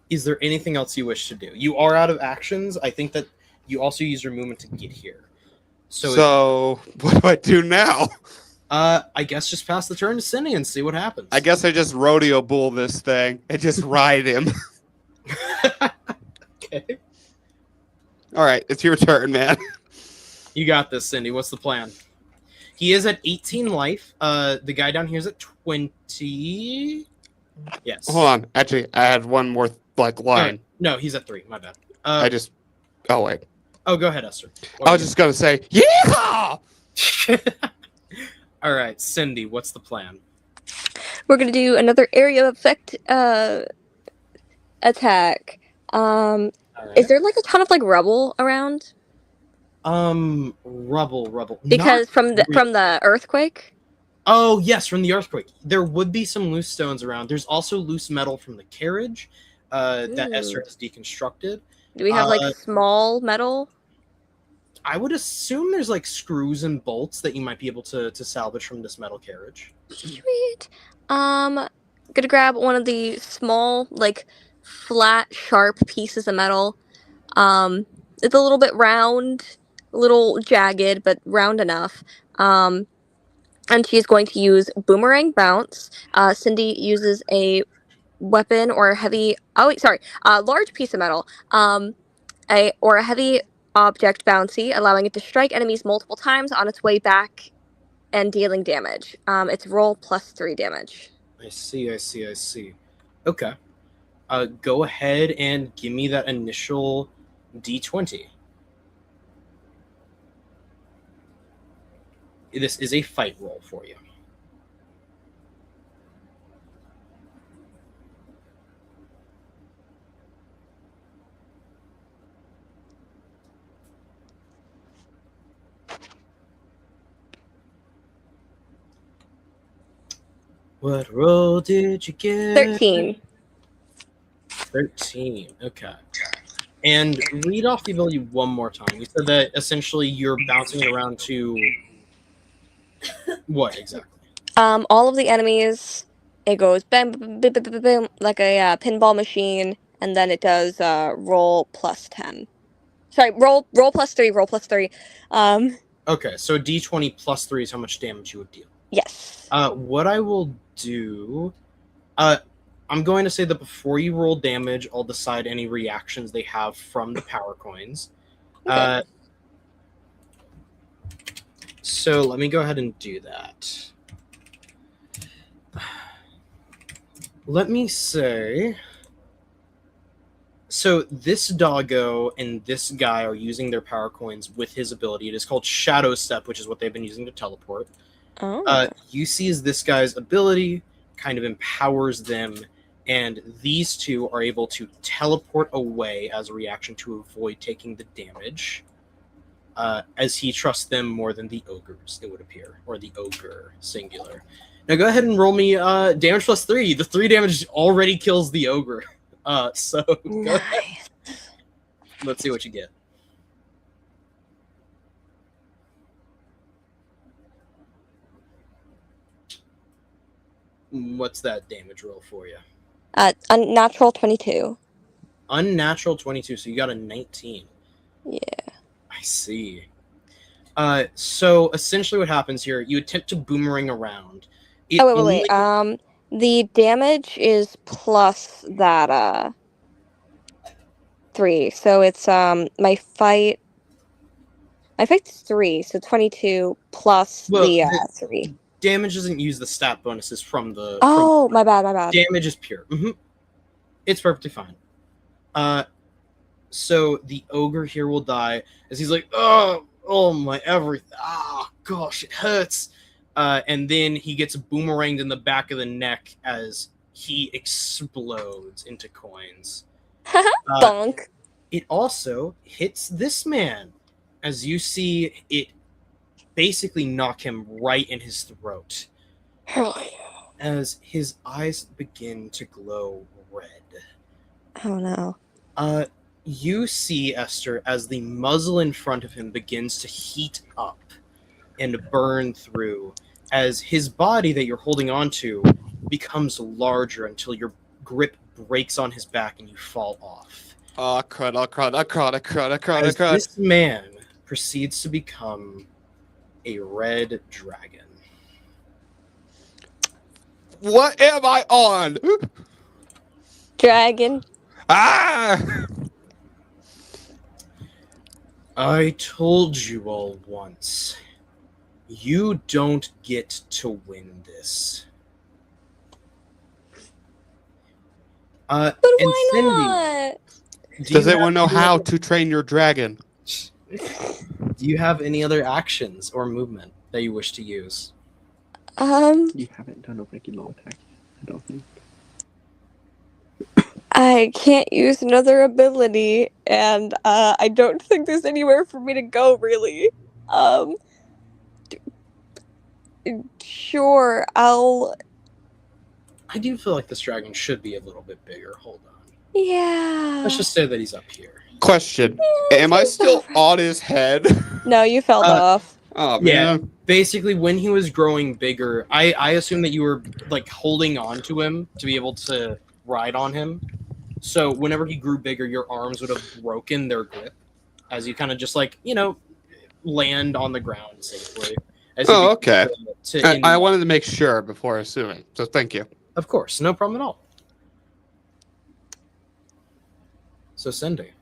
Is there anything else you wish to do? You are out of actions. I think that you also use your movement to get here. So what do I do now? I guess just pass the turn to Cindy and see what happens. I guess I just rodeo bull this thing and just ride him. Okay. All right, it's your turn, man. You got this, Cindy. What's the plan? He is at 18 life. The guy down here is at 20. Yes. Hold on. Actually, I had one more line. Right. No, he's at 3. My bad. Oh wait. Oh, go ahead, Esther. I was just gonna say, yeah. All right, Cindy. What's the plan? We're gonna do another area effect attack. All right. Is there like a ton of like rubble around? Rubble. Because Not from the really. from the earthquake. Oh, yes, from the earthquake. There would be some loose stones around. There's also loose metal from the carriage that Esther has deconstructed. Do we have like small metal? I would assume there's like screws and bolts that you might be able to salvage from this metal carriage. Sweet. Gonna grab one of the small, like flat, sharp pieces of metal. It's a little bit round, a little jagged, but round enough. And she's going to use boomerang bounce. Cindy uses a weapon or a heavy. Oh wait, sorry. Large piece of metal. A heavy object bouncy, allowing it to strike enemies multiple times on its way back and dealing damage. It's roll plus 3 damage. I see. Okay. Go ahead and give me that initial D20. This is a fight roll for you. What roll did you get? 13. 13. Okay. And read off the ability one more time. You said that essentially you're bouncing it around to what exactly? All of the enemies, it goes bam, bam, bam, bam, bam, bam, like a pinball machine, and then it does roll plus 10. Sorry, roll plus 3, roll plus 3. Okay, so D20 plus 3 is how much damage you would deal. Yes. What I will do, I'm going to say that before you roll damage, I'll decide any reactions they have from the power coins. Okay. So let me go ahead and do that. Let me say... So this doggo and this guy are using their power coins with his ability. It is called Shadow Step, which is what they've been using to teleport. Oh. You see as this guy's ability kind of empowers them, and these two are able to teleport away as a reaction to avoid taking the damage, as he trusts them more than the ogres, it would appear, or the ogre, singular. Now go ahead and roll me damage plus 3. The 3 damage already kills the ogre. So go ahead. Let's see what you get. What's that damage roll for you? Unnatural 22. Unnatural 22, so you got a 19. Yeah. I see. So essentially what happens here, you attempt to boomerang around. Wait. The damage is plus that 3. So it's my fight's 3, so 22 plus the 3. Damage doesn't use the stat bonuses from the... My bad. Damage is pure. Mm-hmm. It's perfectly fine. So the ogre here will die as he's like, oh my everything. Ah, gosh, it hurts. And then he gets boomeranged in the back of the neck as he explodes into coins. Bonk. It also hits this man as you see it basically knock him right in his throat as his eyes begin to glow red. Oh no. You see, Esther, as the muzzle in front of him begins to heat up and burn through, as his body that you're holding onto becomes larger until your grip breaks on his back and you fall off. Oh, crud, oh, crud, oh, crud, oh, crud, oh, crud, oh, As crud. this man proceeds to become a red dragon. What am I on? Dragon. Ah! I told you all once, you don't get to win this. But and why Cindy, not? do Does you anyone have know any how other- to train your dragon? Do you have any other actions or movement that you wish to use? You haven't done a regular attack, I don't think. I can't use another ability, and I don't think there's anywhere for me to go, really. Sure, I'll... I do feel like this dragon should be a little bit bigger. Hold on. Yeah. Let's just say that he's up here. Question. Am I still on his head? No, you fell off. Oh, Yeah. man. Basically, when he was growing bigger, I assume that you were like holding on to him to be able to ride on him. So whenever he grew bigger, your arms would have broken their grip as you kind of just like, land on the ground safely. As you Oh, begin okay. to I wanted to make sure before assuming, so thank you. Of course, no problem at all. So, Cindy,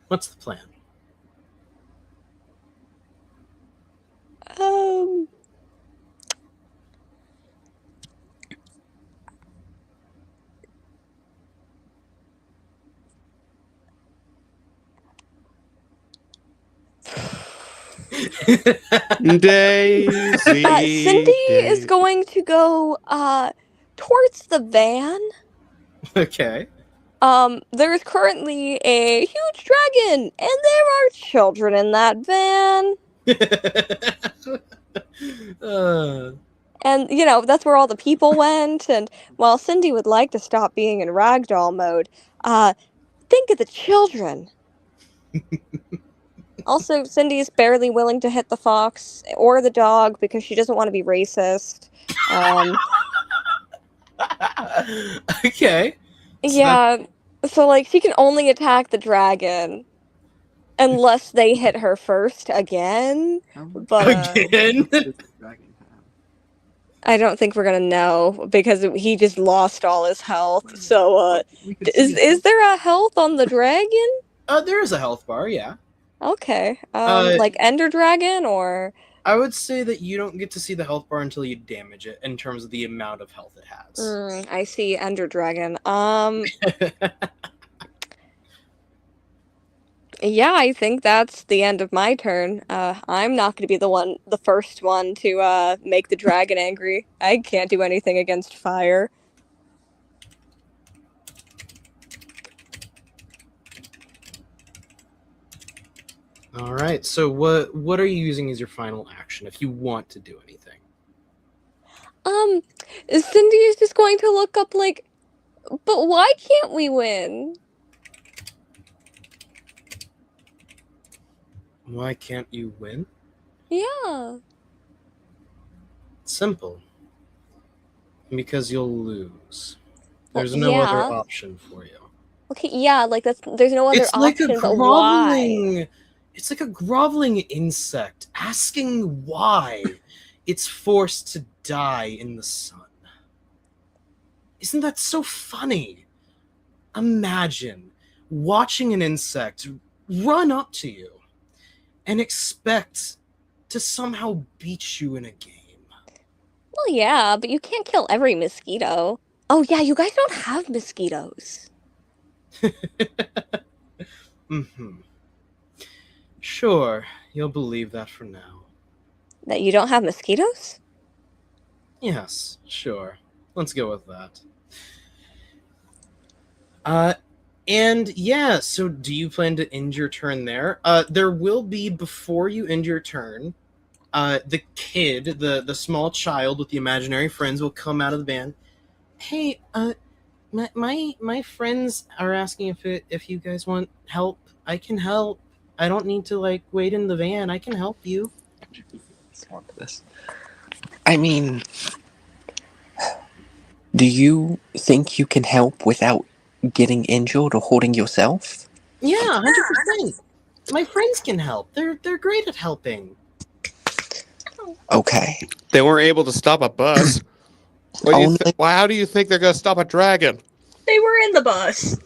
what's the plan? Daisy. Cindy is going to go towards the van. Okay. There's currently a huge dragon, and there are children in that van. And, that's where all the people went, and while Cindy would like to stop being in ragdoll mode, think of the children. Also, Cindy's barely willing to hit the fox or the dog because she doesn't want to be racist. Okay. Yeah, so, she can only attack the dragon unless they hit her first again. But, Again? I don't think we're gonna know because he just lost all his health. So, is there a health on the dragon? There is a health bar, yeah. Okay. Like Ender Dragon or? I would say that you don't get to see the health bar until you damage it in terms of the amount of health it has. I see Ender Dragon. Yeah, I think that's the end of my turn. I'm not gonna be the first one to make the dragon angry. I can't do anything against fire. All right. So what are you using as your final action if you want to do anything? Cindy is just going to look up but why can't we win? Why can't you win? Yeah. Simple. Because you'll lose. Well, There's no other yeah. option for you. Okay, yeah, there's no other It's like option, a but why? groveling. It's like a groveling insect asking why it's forced to die in the sun. Isn't that so funny? Imagine watching an insect run up to you and expect to somehow beat you in a game. Well, yeah, but you can't kill every mosquito. Oh, yeah, you guys don't have mosquitoes. Mm-hmm. Sure, you'll believe that for now. That you don't have mosquitoes? Yes, sure. Let's go with that. And yeah, so do you plan to end your turn there? There will be, before you end your turn, the kid, the small child with the imaginary friends will come out of the van. Hey, my friends are asking if you guys want help. I can help. I don't need to like wait in the van. I can help you. Respond to this. I mean, do you think you can help without getting injured or hurting yourself? Yeah, 100%. My friends can help. They're great at helping. Okay. They weren't able to stop a bus. Only How do you think they're going to stop a dragon? They were in the bus.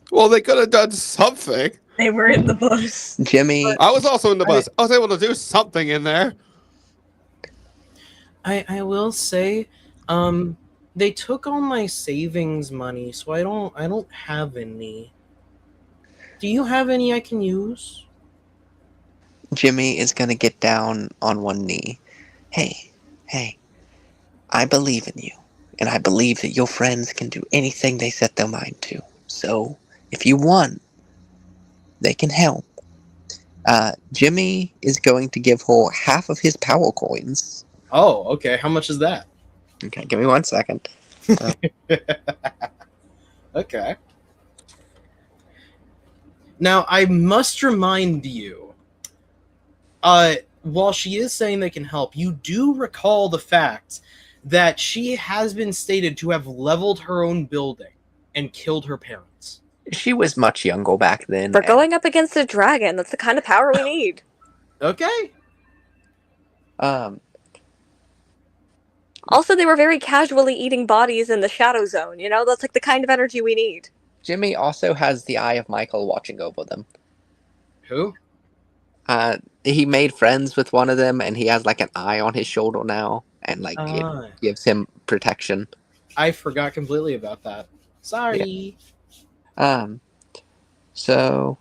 Well, they could have done something. They were in the bus. Jimmy. I was also in the bus. I was able to do something in there. I will say, they took all my savings money, so I don't have any. Do you have any I can use? Jimmy is gonna get down on one knee. Hey, I believe in you, and I believe that your friends can do anything they set their mind to. So, if you want, they can help. Jimmy is going to give her half of his power coins. Oh, okay. How much is that? Okay, give me 1 second. Okay. Now, I must remind you, while she is saying they can help, you do recall the fact that she has been stated to have leveled her own building and killed her parents. She was much younger back then. We're going up against a dragon. That's the kind of power we need. Okay. Also, they were very casually eating bodies in the shadow zone. You know, that's like the kind of energy we need. Jimmy also has the eye of Michael watching over them. Who? He made friends with one of them, and he has like an eye on his shoulder now, and like it gives him protection. I forgot completely about that. Sorry. Yeah. So,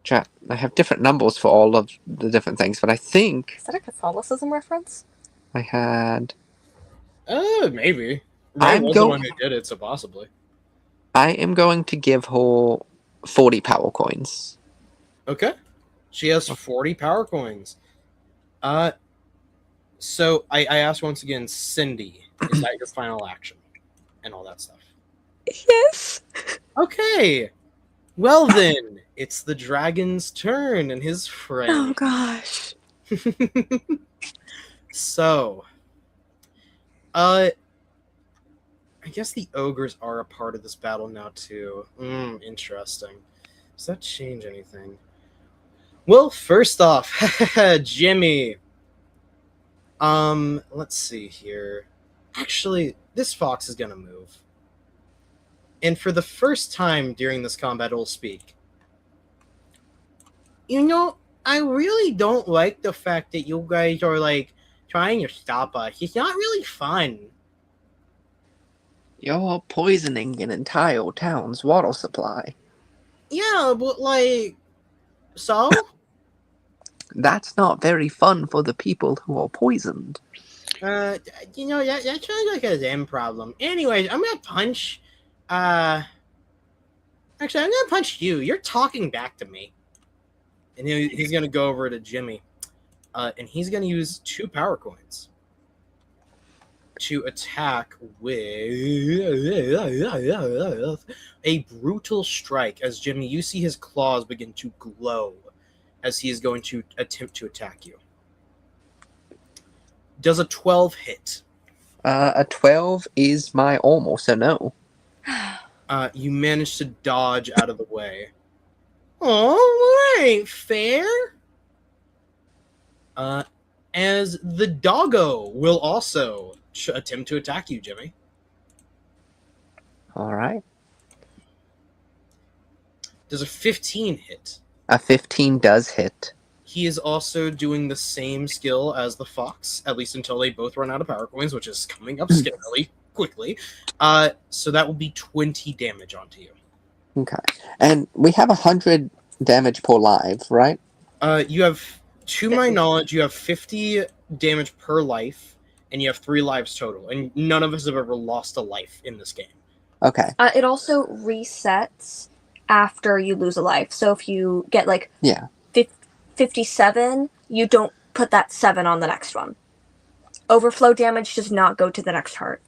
chat. I have different numbers for all of the different things, but I think Is that a Catholicism reference? I had. Maybe. Ray I'm was the one who did it, so possibly. I am going to give her 40 power coins. Okay. She has 40 power coins. So I ask once again, Cindy, is that your final action? And all that stuff. Yes. Okay. Well then, it's the dragon's turn and his friend. Oh gosh. So, I guess the ogres are a part of this battle now too. Interesting. Does that change anything? Well, first off, Jimmy. Let's see here. Actually, this fox is gonna move. And for the first time during this combat, it'll speak. You know, I really don't like the fact that you guys are, like, trying to stop us. It's not really fun. You're poisoning an entire town's water supply. Yeah, but, like, so? That's not very fun for the people who are poisoned. You know, that sounds like a them problem. Anyways, I'm gonna punch, actually, I'm gonna punch you. You're talking back to me. And he's gonna go over to Jimmy. And he's gonna use 2 power coins to attack with a brutal strike. As Jimmy, you see his claws begin to glow as he is going to attempt to attack you. Does a 12 hit? A 12 is my armor, so no. You manage to dodge out of the way. Oh, that ain't fair. As the doggo will also attempt to attack you, Jimmy. All right. Does a 15 hit? A 15 does hit. He is also doing the same skill as the fox, at least until they both run out of power coins, which is coming up scarily. quickly. So that will be 20 damage onto you. Okay. And we have 100 damage per live, right? You have, to my knowledge, you have 50 damage per life, and you have 3 lives total. And none of us have ever lost a life in this game. Okay. It also resets after you lose a life. So if you get like Yeah. 57, you don't put that 7 on the next one. Overflow damage does not go to the next heart.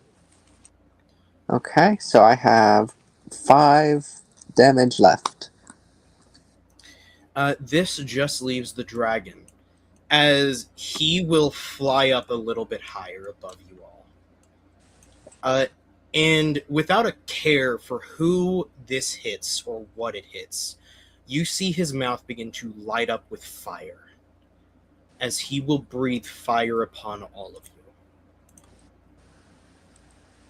Okay, so I have 5 damage left. This just leaves the dragon, as he will fly up a little bit higher above you all. And without a care for who this hits or what it hits, you see his mouth begin to light up with fire, as he will breathe fire upon all of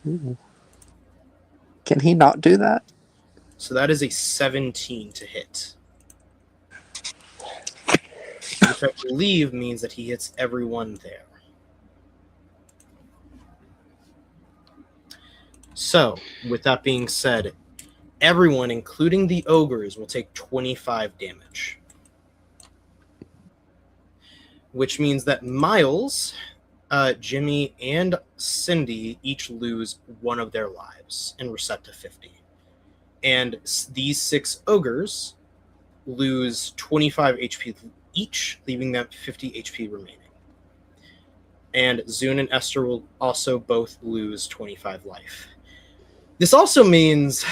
you. Ooh. Can he not do that? So that is a 17 to hit. Which I believe means that he hits everyone there. So, with that being said, everyone, including the ogres, will take 25 damage. Which means that Miles, Jimmy, and Cindy each lose 1 of their lives and reset to 50. And these 6 ogres lose 25 HP each, leaving them 50 HP remaining. And Zune and Esther will also both lose 25 life. This also means,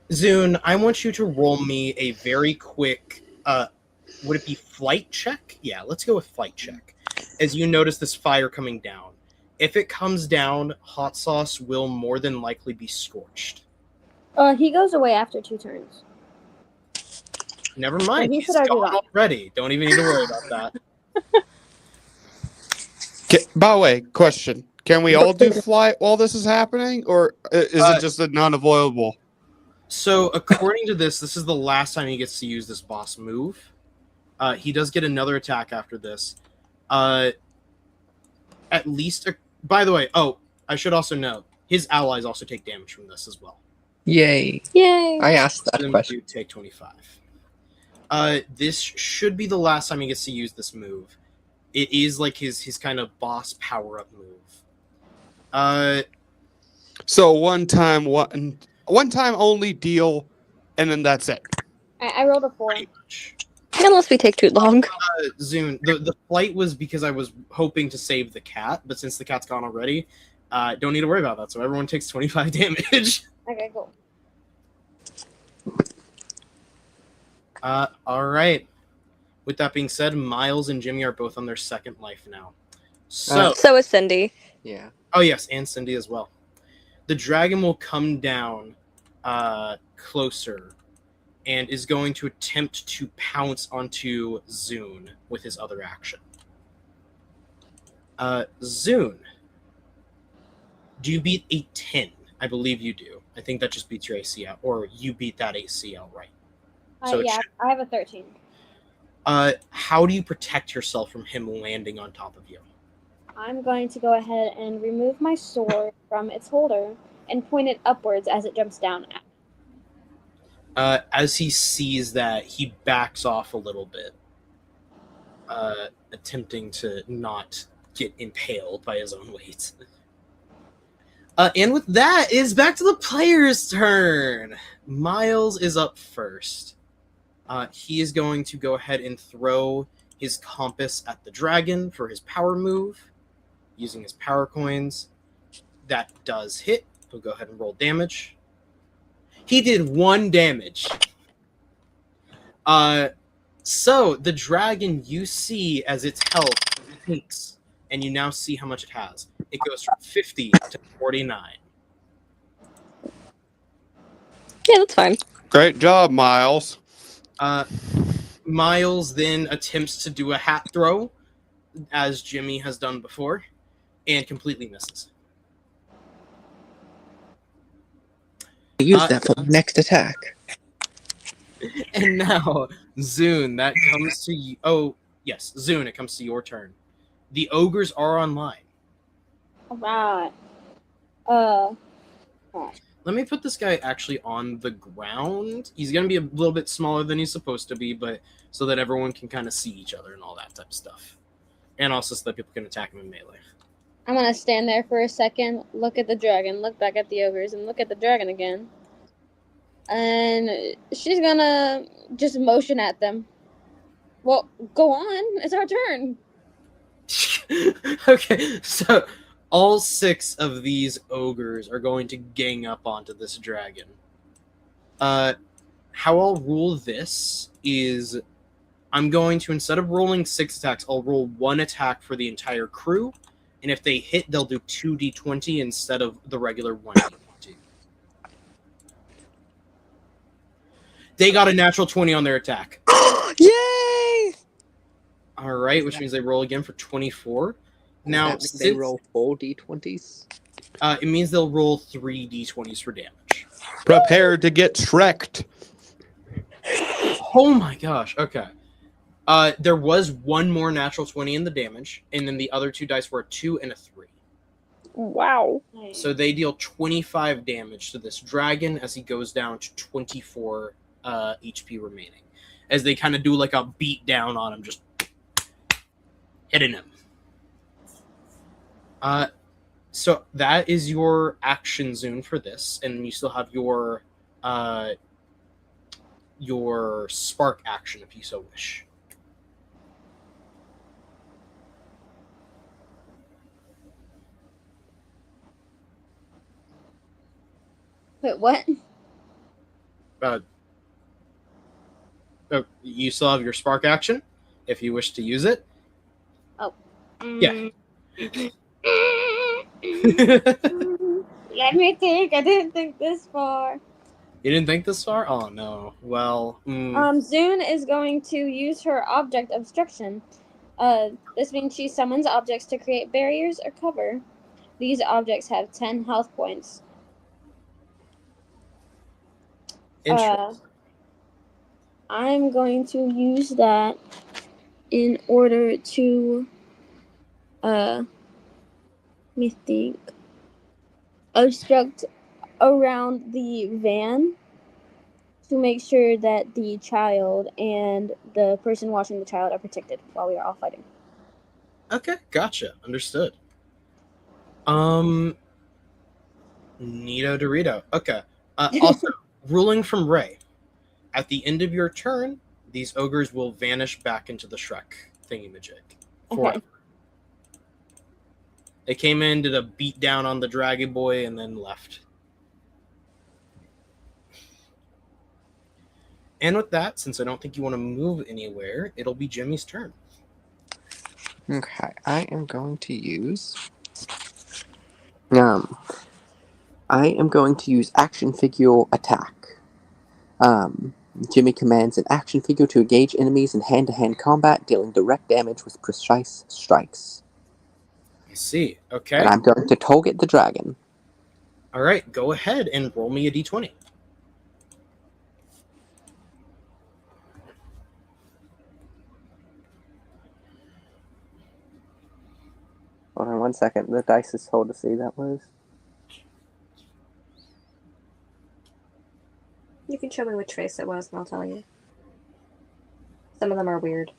Zune, I want you to roll me a very quick, would it be flight check? Yeah, let's go with flight check. As you notice this fire coming down. If it comes down, Hot Sauce will more than likely be scorched. He goes away after 2 turns. Never mind. He He's said I'd do gone that. already. Don't even need to worry about that. By the way, question: can we all do flight while this is happening, or is it just a non-avoidable? So, according to this is the last time he gets to use this boss move. He does get another attack after this. At least, by the way, I should also note, his allies also take damage from this as well. Yay. Yay! I asked that Them question. do take 25. This should be the last time he gets to use this move. It is like his kind of boss power-up move. So one time only deal, and then that's it. I rolled a 4. Pretty much. Unless we take too long. Zune, the flight was because I was hoping to save the cat, but since the cat's gone already, don't need to worry about that. So everyone takes 25 damage. Okay, cool. All right. With that being said, Miles and Jimmy are both on their 2nd life now. So, So is Cindy. Yeah. oh yes, and Cindy as well. The dragon will come down closer and is going to attempt to pounce onto Zune with his other action. Zune, do you beat a 10? I believe you do. I think that just beats your ACL, or you beat that ACL, right? So Yeah, I have a 13. How do you protect yourself from him landing on top of you? I'm going to go ahead and remove my sword from its holder and point it upwards as it jumps down at me. As he sees that, he backs off a little bit, attempting to not get impaled by his own weight. And with that, it's back to the player's turn. Miles is up first. He is going to go ahead and throw his compass at the dragon for his power move, using his power coins. That does hit. He'll go ahead and roll damage. He did 1 damage. So the dragon, you see as its health peaks, and you now see how much it has. It goes from 50 to 49. Yeah, that's fine. Great job, Miles. Miles then attempts to do a hat throw, as Jimmy has done before, and completely misses. Use that for the next attack. And now, Zune, that comes to you. Oh, yes, Zune, it comes to your turn. The ogres are online. Alright. Gosh. Let me put this guy actually on the ground. He's gonna be a little bit smaller than he's supposed to be, but so that everyone can kind of see each other and all that type of stuff, and also so that people can attack him in melee. I'm gonna stand there for a second, look at the dragon, look back at the ogres, and look at the dragon again. And she's gonna just motion at them. Well, go on. It's our turn. Okay, so all 6 of these ogres are going to gang up onto this dragon. How I'll rule this is I'm going to, instead of rolling 6 attacks, I'll roll 1 attack for the entire crew, and if they hit, they'll do 2d20 instead of the regular 1d20. They got a natural 20 on their attack. Yay! All right, which means they roll again for 24. Now, Does that mean they roll 4 d20s? It means they'll roll 3 d20s for damage. Prepare to get Shrek'd. Oh my gosh, okay. There was 1 more natural 20 in the damage, and then the other 2 dice were a 2 and a 3. Wow. So they deal 25 damage to this dragon as he goes down to 24 HP remaining. As they kind of do like a beat down on him, just hitting him. So that is your action zone for this, and you still have your spark action if you so wish. Wait, what? You still have your spark action if you wish to use it. Yeah. Let me think. I didn't think this far. You didn't think this far? Oh no. Well. Zune is going to use her object obstruction. This means she summons objects to create barriers or cover. These objects have 10 health points. I'm going to use that in order to let me think. Obstruct around the van to make sure that the child and the person watching the child are protected while we are all fighting. Okay, gotcha. Understood. Neato Dorito. Okay. Also, ruling from Ray. At the end of your turn, these ogres will vanish back into the Shrek thingamajig. Okay. They came in, did a beat down on the Dragon Boy, and then left. And with that, since I don't think you want to move anywhere, it'll be Jimmy's turn. Okay, I am going to use action figure attack. Jimmy commands an action figure to engage enemies in hand-to-hand combat, dealing direct damage with precise strikes. I see. Okay. And I'm going to target the dragon. All right, go ahead and roll me a d20. Hold on 1 second. The dice is told to see that was. You can show me which face it was, and I'll tell you. Some of them are weird.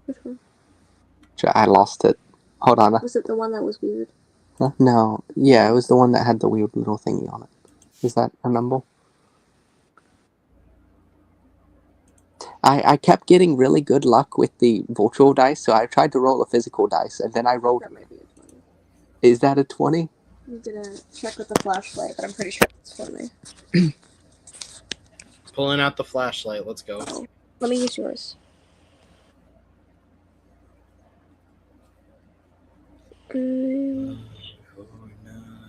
Which one? I lost it. Hold on. Was it the one that was weird? Huh? No. Yeah, it was the one that had the weird little thingy on it. Is that a number? I kept getting really good luck with the virtual dice, so I tried to roll a physical dice, and then I rolled. That might be a 20. Is that a 20? I'm gonna check with the flashlight, but I'm pretty sure it's 20. Pulling out the flashlight. Let's go. Oh. Let me use yours.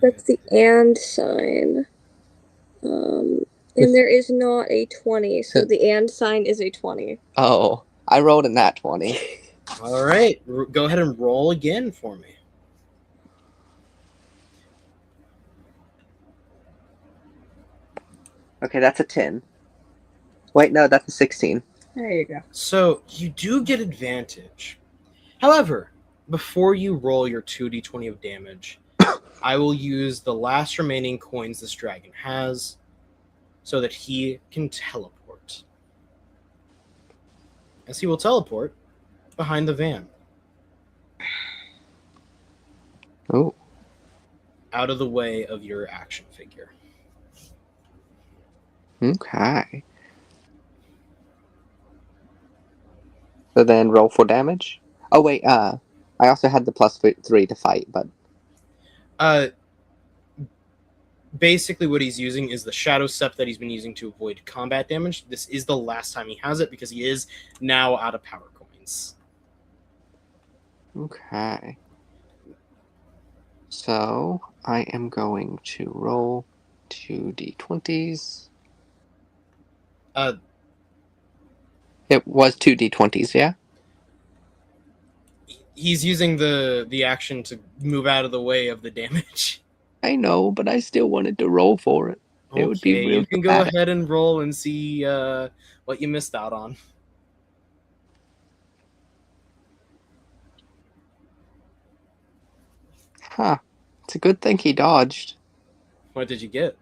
That's the and sign. And there is not a 20, so the and sign is a 20. Oh, I rolled a nat 20. All right, go ahead and roll again for me. Okay, that's a 10. Wait, no, that's a 16. There you go. So you do get advantage. However, before you roll your 2d20 of damage, I will use the last remaining coins this dragon has so that he can teleport. As he will teleport behind the van. Oh. Out of the way of your action figure. Okay. So then roll for damage. Oh wait, I also had the +3 to fight, but Basically what he's using is the Shadow Step that he's been using to avoid combat damage. This is the last time he has it because he is now out of power coins. okay. So I am going to roll 2d20s. It was 2d20s, yeah? He's using the action to move out of the way of the damage. I know, but I still wanted to roll for it. It would be Okay, real you can go dramatic. ahead and roll and see what you missed out on. Huh. It's a good thing he dodged. What did you get?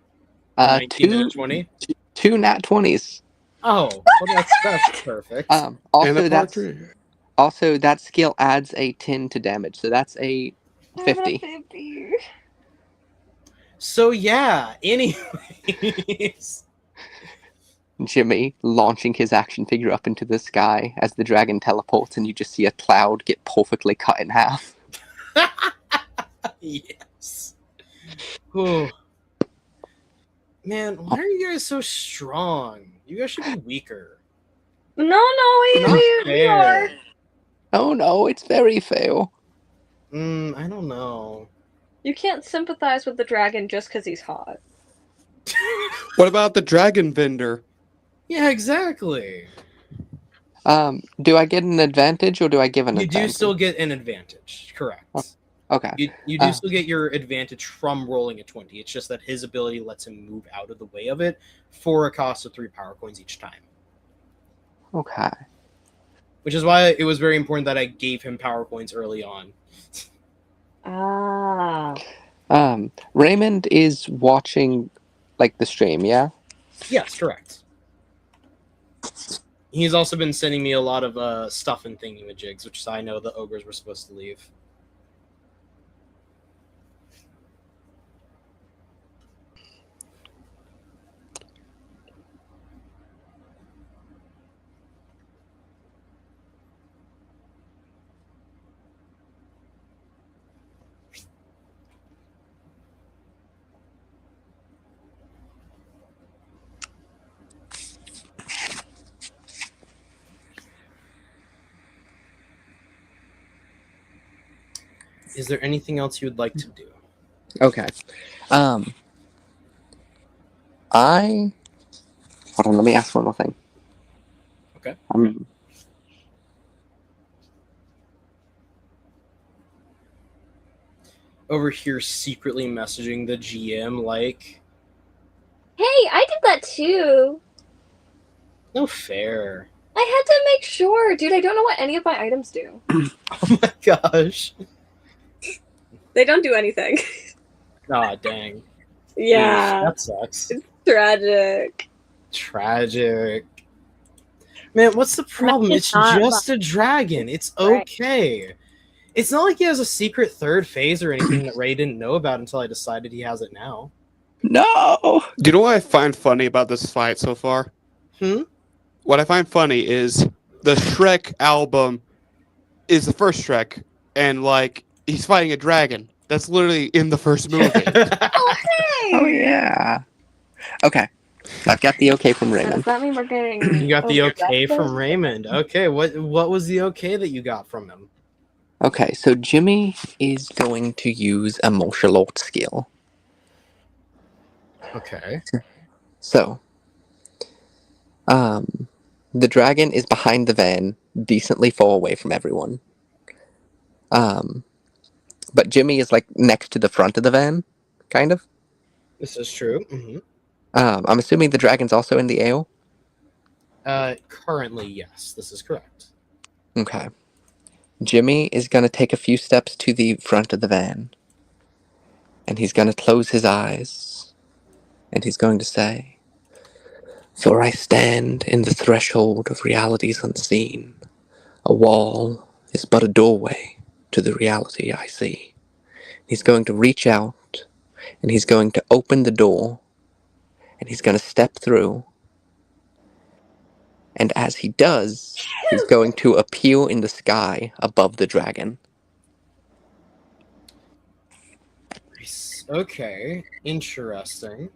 19 and a 20? Two nat 20s. Oh, well that's perfect. And Also a that's partridge. also that skill adds a 10 to damage, so that's a 50. So yeah, anyways. Jimmy launching his action figure up into the sky as the dragon teleports, and you just see a cloud get perfectly cut in half. Yes. Whew. Man, why are you guys so strong? You guys should be weaker. No, Not we are. fair. Oh no, it's very fair. I don't know. You can't sympathize with the dragon just because he's hot. What about the dragon vendor? Yeah, exactly. Do I get an advantage or do I give an You advantage? do still get an advantage, correct. Okay. You do still get your advantage from rolling a 20. It's just that his ability lets him move out of the way of it for a cost of 3 power coins each time. Okay. Which is why it was very important that I gave him power coins early on. Ah. Raymond is watching, like, the stream, yeah? Yes, correct. He's also been sending me a lot of stuff and thingamajigs, which I know the ogres were supposed to leave. Is there anything else you would like to do? Okay. Hold on, let me ask one more thing. Okay. Over here secretly messaging the GM like, Hey, I did that too. no fair. I had to make sure, dude. I don't know what any of my items do. Oh my gosh. They don't do anything. Aw, dang. Yeah. That sucks. Tragic. Tragic. Man, what's the problem? It's just a dragon. It's okay. It's not like he has a secret third phase or anything that Ray didn't know about until I decided he has it now. No! Do you know what I find funny about this fight so far? What I find funny is the Shrek album is the first Shrek, and like he's fighting a dragon. That's literally in the first movie. Oh, hey! Oh, yeah. Okay. I've got the okay from Raymond. Does that mean we're getting... You got the okay that's from Raymond. Okay, what was the okay that you got from him? Okay, so Jimmy is going to use a martial arts skill. Okay. So, the dragon is behind the van, decently far away from everyone. But Jimmy is like next to the front of the van, kind of. This is true. Mm-hmm. I'm assuming the dragon's also in the ale. Currently, yes, this is correct. Okay. Jimmy is going to take a few steps to the front of the van. And he's going to close his eyes. And he's going to say, "For I stand in the threshold of realities unseen. A wall is but a doorway to the reality I see." He's going to reach out, and he's going to open the door, and he's going to step through. And as he does, he's going to appear in the sky above the dragon. Nice. Okay, interesting.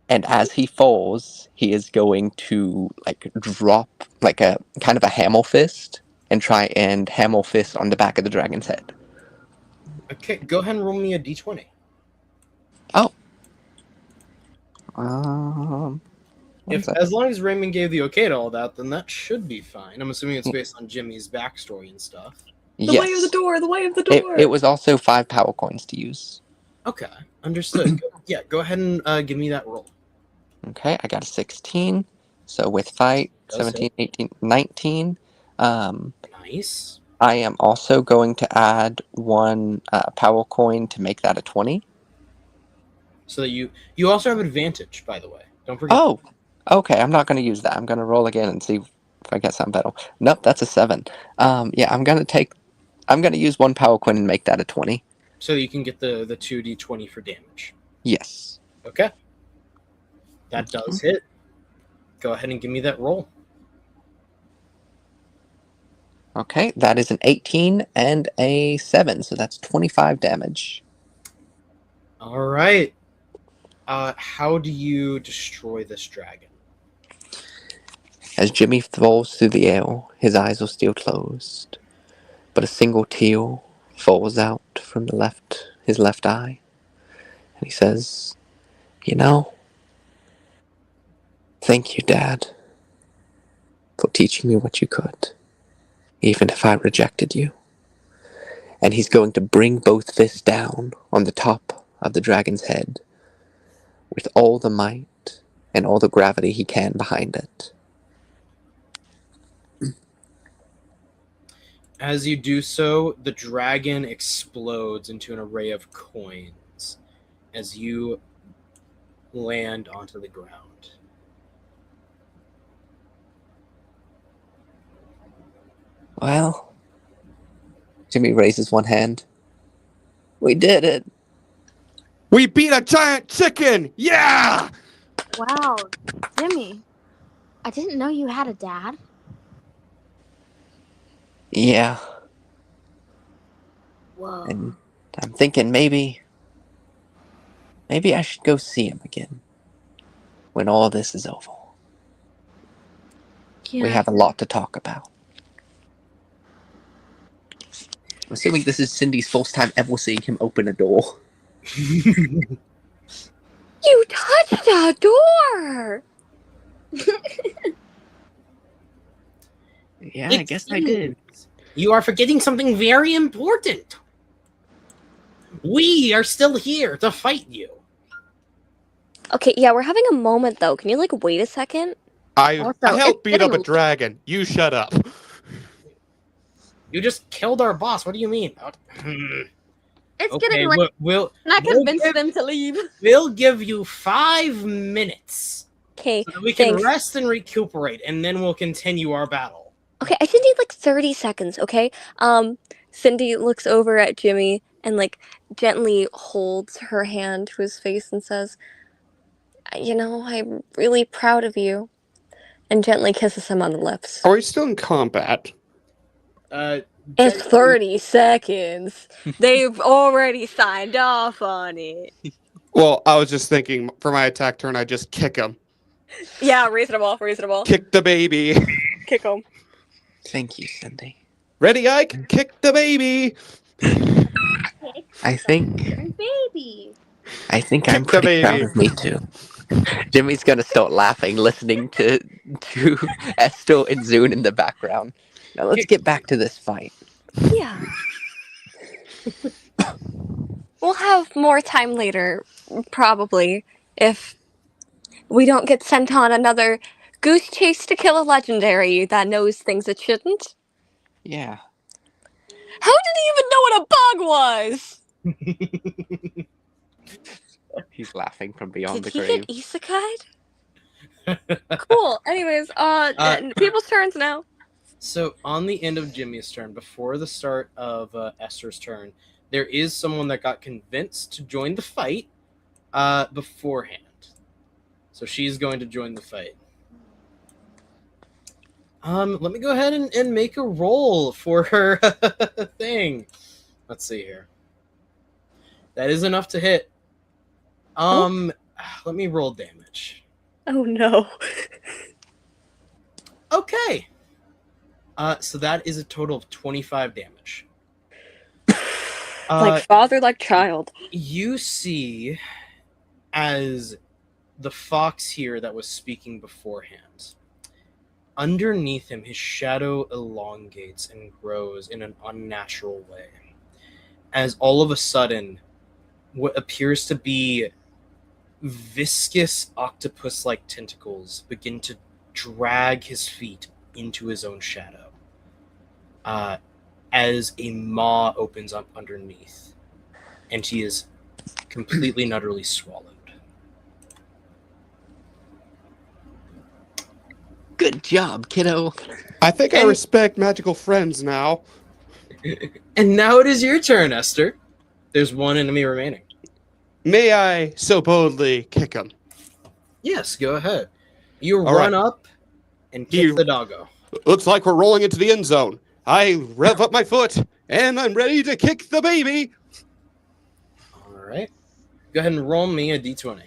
And as he falls, he is going to drop like a kind of a hammer fist and try and hammer fist on the back of the dragon's head. Okay, go ahead and roll me a d20. Oh. As long as Raymond gave the okay to all that, then that should be fine. I'm assuming it's based on Jimmy's backstory and stuff. The way of the door, the way of the door. It was also 5 power coins to use. Okay, understood. Go ahead and give me that roll. Okay, I got a 16. So with fight, 17, 18, 19. Nice. I am also going to add 1 power coin to make that a 20. So that you also have advantage, by the way. Don't forget. Oh, okay. I'm not going to use that. I'm going to roll again and see if I get something better. Nope, that's a 7. Yeah, I'm going to use 1 power coin and make that a 20. So you can get the 2d20 for damage. Yes. Okay. That does hit. Go ahead and give me that roll. Okay, that is an 18 and a 7, so that's 25 damage. All right. How do you destroy this dragon? As Jimmy falls through the air, his eyes are still closed, but a single tear falls out from his left eye, and he says, "You know, thank you, Dad, for teaching me what you could, even if I rejected you." And he's going to bring both fists down on the top of the dragon's head with all the might and all the gravity he can behind it. As you do so, the dragon explodes into an array of coins as you land onto the ground. Well, Jimmy raises one hand. "We did it. We beat a giant chicken! Yeah! Wow, Jimmy, I didn't know you had a dad. Yeah." Whoa. And I'm thinking maybe I should go see him again when all this is over. We have a lot to talk about. I'm assuming this is Cindy's first time ever seeing him open a door. You touched a door! Yeah, I guess I did. You are forgetting something very important. We are still here to fight you. Okay, yeah, we're having a moment though. Can you wait a second? I Also, helped it's beat up a getting- dragon. You shut up. You just killed our boss. What do you mean? It's Okay, getting late. we'll Not we'll convince give- them to leave. we'll give you 5 minutes Okay, so that we can thanks. rest and recuperate, and then we'll continue our battle. Okay, I just need 30 seconds, okay? Cindy looks over at Jimmy and gently holds her hand to his face and says, I'm really proud of you. And gently kisses him on the lips. Are we still in combat? It's 30 seconds. They've already signed off on it. Well, I was just thinking for my attack turn, I just kick him. Yeah, reasonable. Kick the baby. Kick him. Thank you, Cindy. Ready, Ike? Kick the baby. I think Baby. I'm Kick the pretty proud baby. of me too. Jimmy's gonna start laughing, listening to Esther and Zune in the background. Now let's get back to this fight. Yeah. We'll have more time later, probably, if we don't get sent on another goose chase to kill a legendary that knows things it shouldn't. Yeah. dog was. He's laughing from beyond Did the he grave. get isekai'd? Cool. Anyways, people's turns now. So on the end of Jimmy's turn, before the start of Esther's turn, there is someone that got convinced to join the fight beforehand. So she's going to join the fight. Let me go ahead and make a roll for her thing. Let's see here. That is enough to hit. Let me roll damage. Oh no. Okay. So that is a total of 25 damage. Like father, like child. You see, as the fox here that was speaking beforehand, underneath him, his shadow elongates and grows in an unnatural way. As all of a sudden, what appears to be viscous octopus-like tentacles begin to drag his feet into his own shadow. As a maw opens up underneath, and he is completely and utterly swallowed. Good job, kiddo. I think I respect magical friends now. And now it is your turn, Esther. There's one enemy remaining. May I so boldly kick him? Yes, go ahead. You All run right. up and kick the doggo. Looks like we're rolling into the end zone. I rev up my foot, and I'm ready to kick the baby. All right. Go ahead and roll me a d20.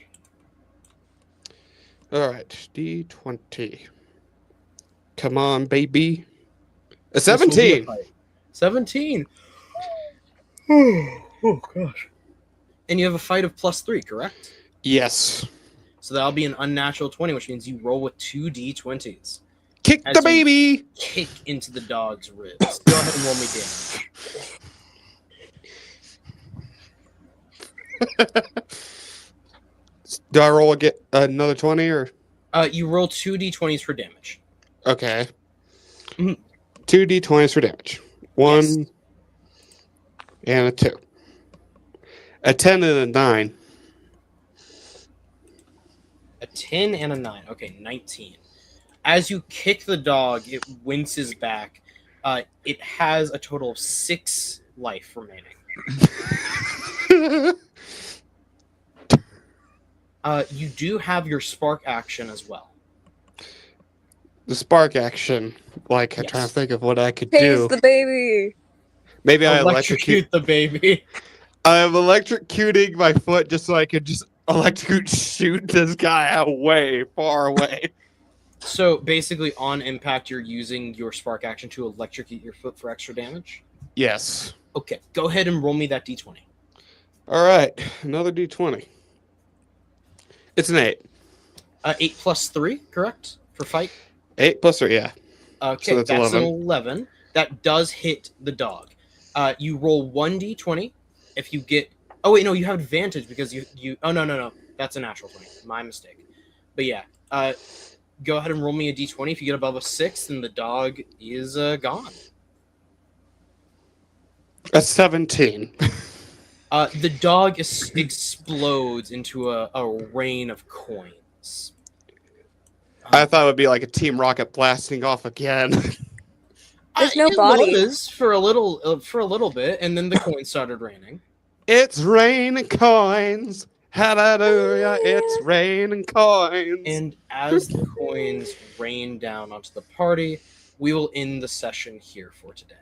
All right, D20. Come on, baby. A This will be a 17. fight. 17. Oh, gosh. And you have a fight of +3, correct? Yes. So that'll be an unnatural 20, which means you roll with 2 d20s. Kick As the you baby. Kick into the dog's ribs. Go ahead and roll me damage. Do I roll another 20 or? You roll 2 d20s for damage. Okay. Mhm. 2 D20s for damage. 1 Yes. and a 2. A 10 and a 9. A 10 and a 9. Okay, 19. As you kick the dog, it winces back. It has a total of 6 life remaining. You do have your spark action as well. The spark action. Like, I'm Yes. trying to think of what I could Chase do. the baby. Maybe I Electrocute the baby. I'm electrocuting my foot just so I could just shoot this guy out way far away. So basically, on impact, you're using your spark action to electrocute your foot for extra damage? Yes. Okay, go ahead and roll me that d20. All right, another D20. It's an 8. 8 plus 3, correct? For fight? 8 plus 3, yeah. Okay, So that's that's 11. an 11. That does hit the dog. You roll 1d20. If you get... Oh, wait, no, you have advantage because you... Oh, no. That's a natural 20. My mistake. But yeah, go ahead and roll me a d20. If you get above a 6, then the dog is gone. A 17. The dog explodes into a rain of coins. I thought it would be like a Team Rocket blasting off again. There's no it body. was for a little bit, and then the coins started raining. It's raining coins. Hallelujah, it's raining coins. And as the coins rain down onto the party, we will end the session here for today.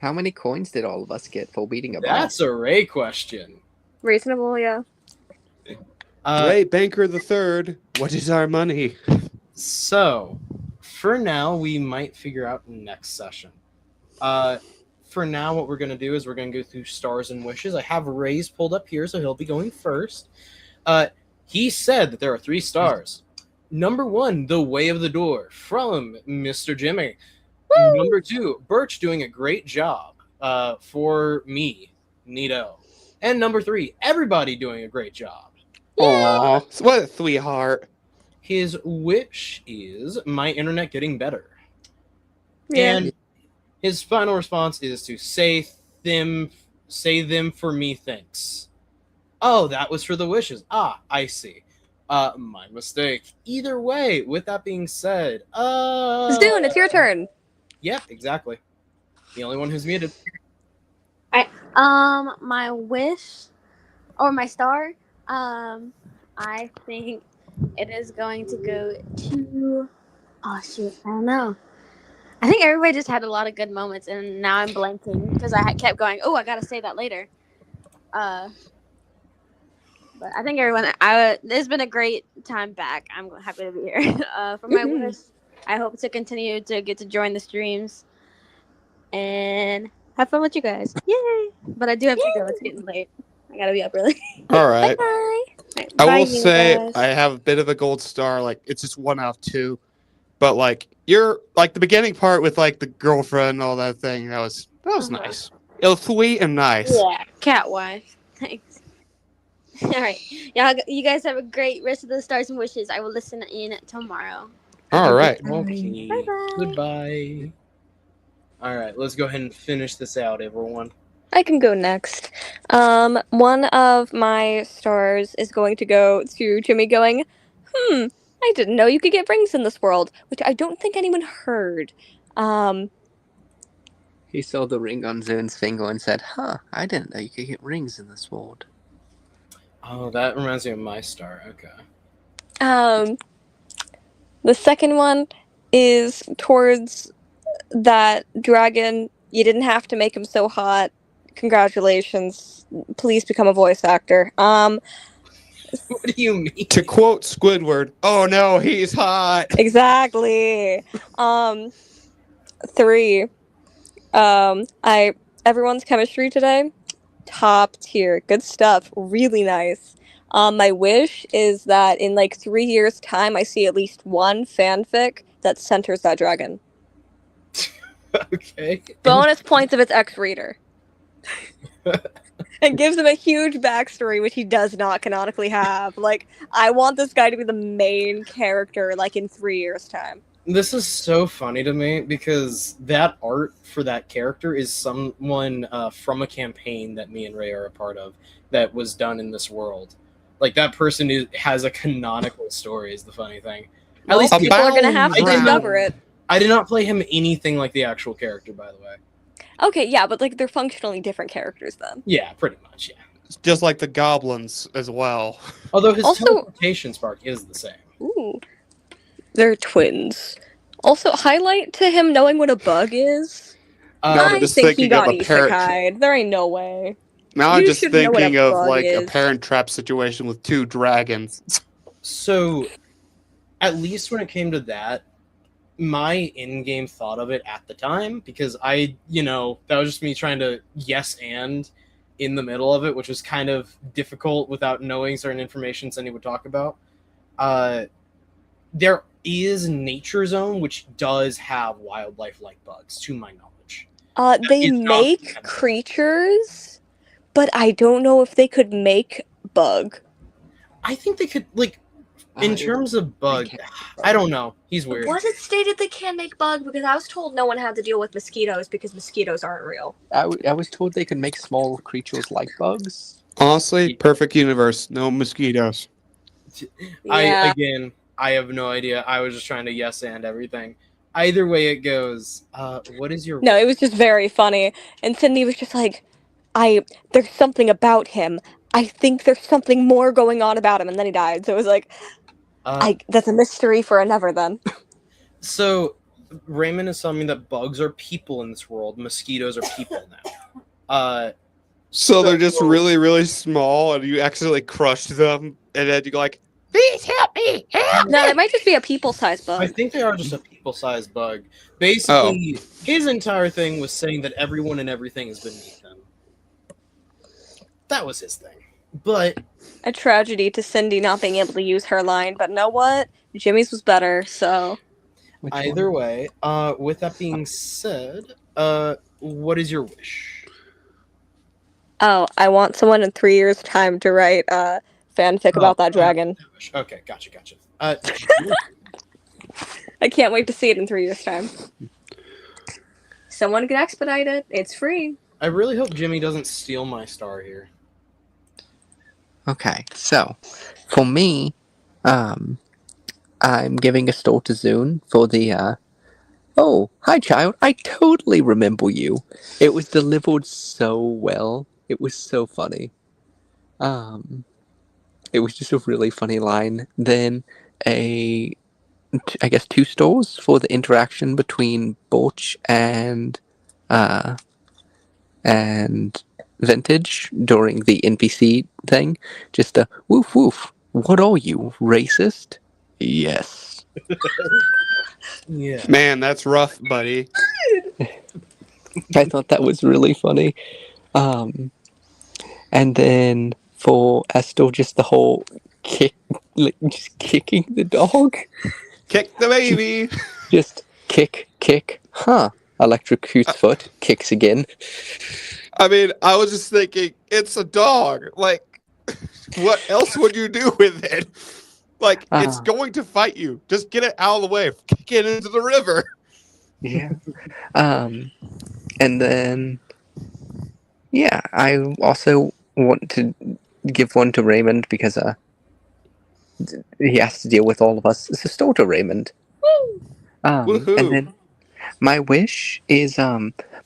How many coins did all of us get for beating a boss? That's a Ray question. Reasonable, yeah. Ray Banker the Third, what is our money? So, for now, we might figure out next session. For now, what we're going to do is we're going to go through stars and wishes. I have Ray's pulled up here, so he'll be going first. He said that there are 3 stars. Number 1, The Way of the Door from Mr. Jimmy. Woo! Number 2, Birch doing a great job for me, Nito. And number 3, everybody doing a great job. Aw, what a sweetheart. His wish is my internet getting better. Yeah. And his final response is to say Say them for me, thanks. Oh, that was for the wishes. Ah, I see. My mistake. Either way, with that being said, Zune, it's your turn. Yep, exactly. The only one who's muted. My wish or my star, I think it is going to go to. Oh shoot, I don't know. I think everybody just had a lot of good moments, and now I'm blanking because I kept going. Oh, I gotta say that later. But I think everyone. It's been a great time back. I'm happy to be here. For my wish, I hope to continue to get to join the streams and have fun with you guys. Yay! But I do have to go. It's getting late. I gotta be up early. All right. Bye. I Bye, will you say guys. I have a bit of a gold star. Like it's just 1 out of 2, but like you're like the beginning part with like the girlfriend and all that thing. That was nice. It was sweet and nice. Yeah, cat wife. Thanks. All right, y'all. You guys have a great rest of the stars and wishes. I will listen in tomorrow. All right. Okay. Bye-bye. Goodbye. All right, let's go ahead and finish this out, everyone. I can go next. One of my stars is going to go to Jimmy going, I didn't know you could get rings in this world, which I don't think anyone heard. He saw the ring on Zune's finger and said, I didn't know you could get rings in this world. Oh, that reminds me of my star. Okay. The second one is towards that dragon. You didn't have to make him so hot. Congratulations. Please become a voice actor. What do you mean? To quote Squidward, "Oh no, he's hot." Exactly. 3. Everyone's chemistry today, top tier. Good stuff. Really nice. My wish is that in like 3 years' time, I see at least one fanfic that centers that dragon. Okay. Bonus points if it's ex-reader. And gives him a huge backstory, which he does not canonically have. Like, I want this guy to be the main character, like, in 3 years' time. This is so funny to me because that art for that character is someone from a campaign that me and Ray are a part of that was done in this world. Like, that person has a canonical story is the funny thing. At least people are going to have to Abound. discover it. I did not play him anything like the actual character, by the way. Okay, yeah, but, like, they're functionally different characters, then. Yeah, pretty much, yeah. Just like the goblins as well. Although his Also- teleportation spark is the same. Ooh. They're twins. Also, highlight to him knowing what a bug is. No, I I'm just think he thinking got of a parent. isekai'd. There ain't no way. Now I'm You just should know what a thinking of bug like a is. parent trap situation with 2 dragons. So, at least when it came to that, my in-game thought of it at the time, because that was just me trying to yes and in the middle of it, which was kind of difficult without knowing certain information Cindy would talk about. There is Nature Zone, which does have wildlife-like bugs, to my knowledge. They It's not make canon. creatures, but I don't know if they could make bug. I think they could, like, in terms of bug, can't. I don't know. He's weird. Was it stated they can make bug? Because I was told no one had to deal with mosquitoes because mosquitoes aren't real. I was told they could make small creatures like bugs. Honestly, perfect universe. No mosquitoes. Yeah. I have no idea. I was just trying to yes and everything. Either way it goes, what is your... No, it was just very funny. And Cindy was just like, there's something about him. I think there's something more going on about him. And then he died. So it was like, that's a mystery for another then. So, Raymond is telling me that bugs are people in this world. Mosquitoes are people now. So they're just really, really small, and you accidentally crush them, and then you go like, "Please help me! Help No, me!" it might just be a people-sized I bug. think they are just a people-sized bug. Basically, his entire thing was saying that everyone and everything is beneath them. That was his thing. But A tragedy to Cindy not being able to use her line, but know what? Jimmy's was better, so... Which either one? way, with that being said, what is your wish? Oh, I want someone in 3 years' time to write fanfic about that dragon. Okay, gotcha. I can't wait to see it in 3 years' time. Someone can expedite it. It's free. I really hope Jimmy doesn't steal my star here. Okay, so for me, I'm giving a star to Zune for the. Oh, hi, child. I totally remember you. It was delivered so well. It was so funny. It was just a really funny line. Then I guess 2 stars for the interaction between Borch uh, and Vintage during the NPC thing. Just a woof woof. What are you, racist? Yes. Yeah. Man, that's rough, buddy. I thought that was really funny. And then for Estel, just the whole kick, like just kicking the dog. Kick the baby. Just kick. Huh. Electrocutes foot, kicks again. I mean, I was just thinking, it's a dog. Like, what else would you do with it? Like, it's going to fight you. Just get it out of the way. Kick it into the river. Yeah. And then, yeah, I also want to give one to Raymond because he has to deal with all of us. So still to Raymond. Woohoo. And then my wish is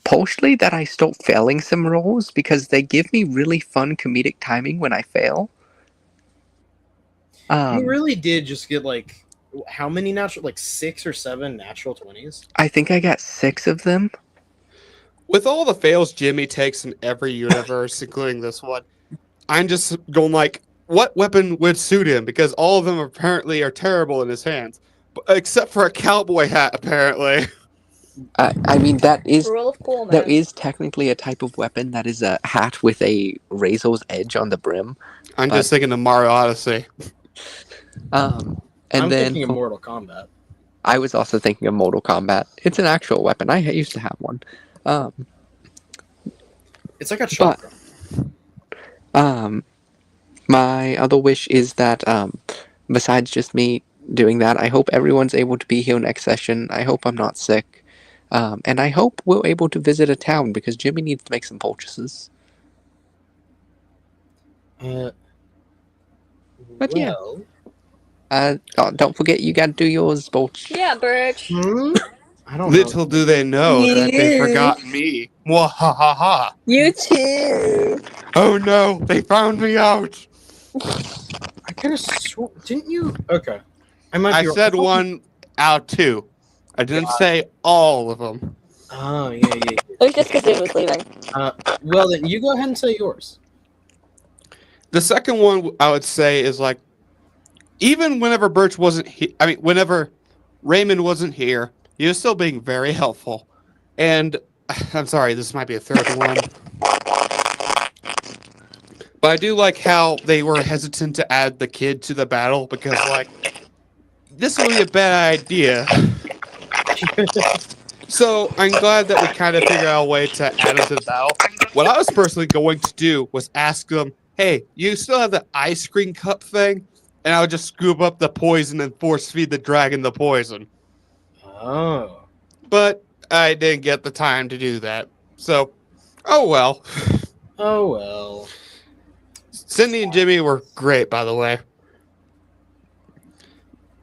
partially that I stop failing some roles because they give me really fun comedic timing when I fail. You really did just get like how many natural, like 6 or 7 natural 20s? I think I got 6 of them. With all the fails Jimmy takes in every universe, including this one, I'm just going like, what weapon would suit him? Because all of them apparently are terrible in his hands, except for a cowboy hat, apparently. I mean, that is Rule of cool, man. there is technically a type of weapon that is a hat with a razor's edge on the brim. I'm just thinking of Mario Odyssey. And I'm then thinking of Mortal Kombat. I was also thinking of Mortal Kombat. It's an actual weapon. I used to have one. It's like a chakra. My other wish is that besides just me doing that, I hope everyone's able to be here next session. I hope I'm not sick. And I hope we're able to visit a town because Jimmy needs to make some purchases. But Well, don't forget you gotta do yours, Borch. Yeah, Birch. I don't know. Little do they know that they forgot me. Mwahaha. You too. Oh no, they found me out. I could have didn't you? Okay. I said 1 out of 2. I didn't say all of them. Oh, yeah. It was just because Dave was leaving. Well, then you go ahead and say yours. The second one I would say is like, even whenever Birch wasn't whenever Raymond wasn't here, he was still being very helpful. And I'm sorry, this might be a third one. But I do like how they were hesitant to add the kid to the battle because, like, this would be a bad idea. So I'm glad that we kind of figured out a way to add him to the battle. What I was personally going to do was ask them, hey, you still have the ice cream cup thing? And I would just scoop up the poison and force feed the dragon the poison. Oh. But I didn't get the time to do that. So, oh well. Oh well. Cindy and Jimmy were great, by the way.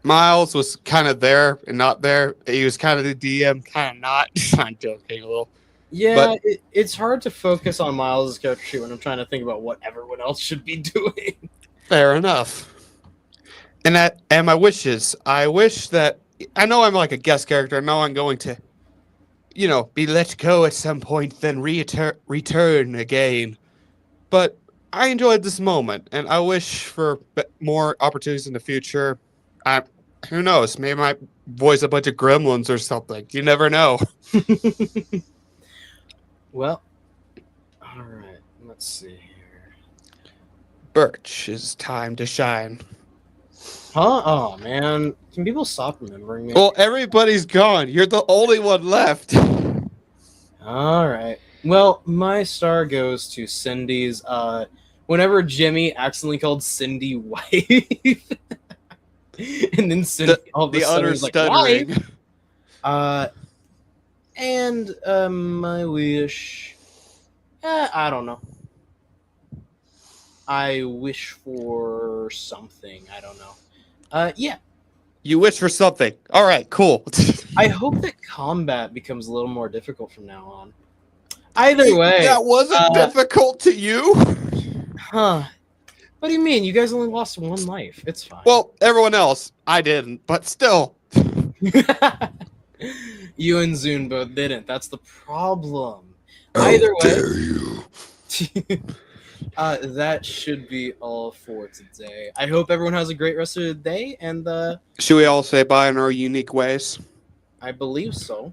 Miles was kind of there and not there. He was kind of the DM, kind of not. I'm joking a little. Yeah, But- it's hard to focus on Miles' character sheet when I'm trying to think about what everyone else should be doing. Fair enough. And my wishes. I wish that I know I'm like a guest character. I know I'm going to, be let go at some point, then return again. But I enjoyed this moment, and I wish for more opportunities in the future. Who knows? Maybe I might voice a bunch of gremlins or something. You never know. Well, all right. Let's see here. Birch, it's time to shine. Huh? Oh man, can people stop remembering me? Well, everybody's gone. You're the only one left. All right. Well, my star goes to Cindy's. Whenever Jimmy accidentally called Cindy wife, and then Cindy all of a The sudden utter was like, stuttering. wife. And my wish I don't know. I wish for something. I don't know. Yeah. You wish for something. All right, cool. I hope that combat becomes a little more difficult from now on. Either way. That wasn't difficult to you? Huh. What do you mean? You guys only lost one life. It's fine. Well, everyone else, I didn't, but still. You and Zune both didn't. That's the problem. Either way. Dare you. That should be all for today. I hope everyone has a great rest of the day, and Should we all say bye in our unique ways? I believe so.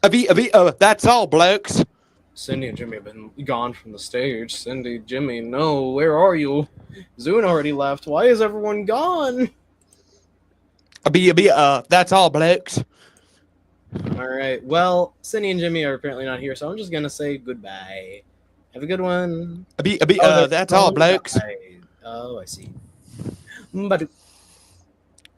That's all, blokes. Cindy and Jimmy have been gone from the stage. Cindy, Jimmy, no, where are you? Zune already left. Why is everyone gone? That's all, blokes. All right. Well, Cindy and Jimmy are apparently not here, so I'm just gonna say goodbye. Have a good one. That's all, blokes. Oh, I see. But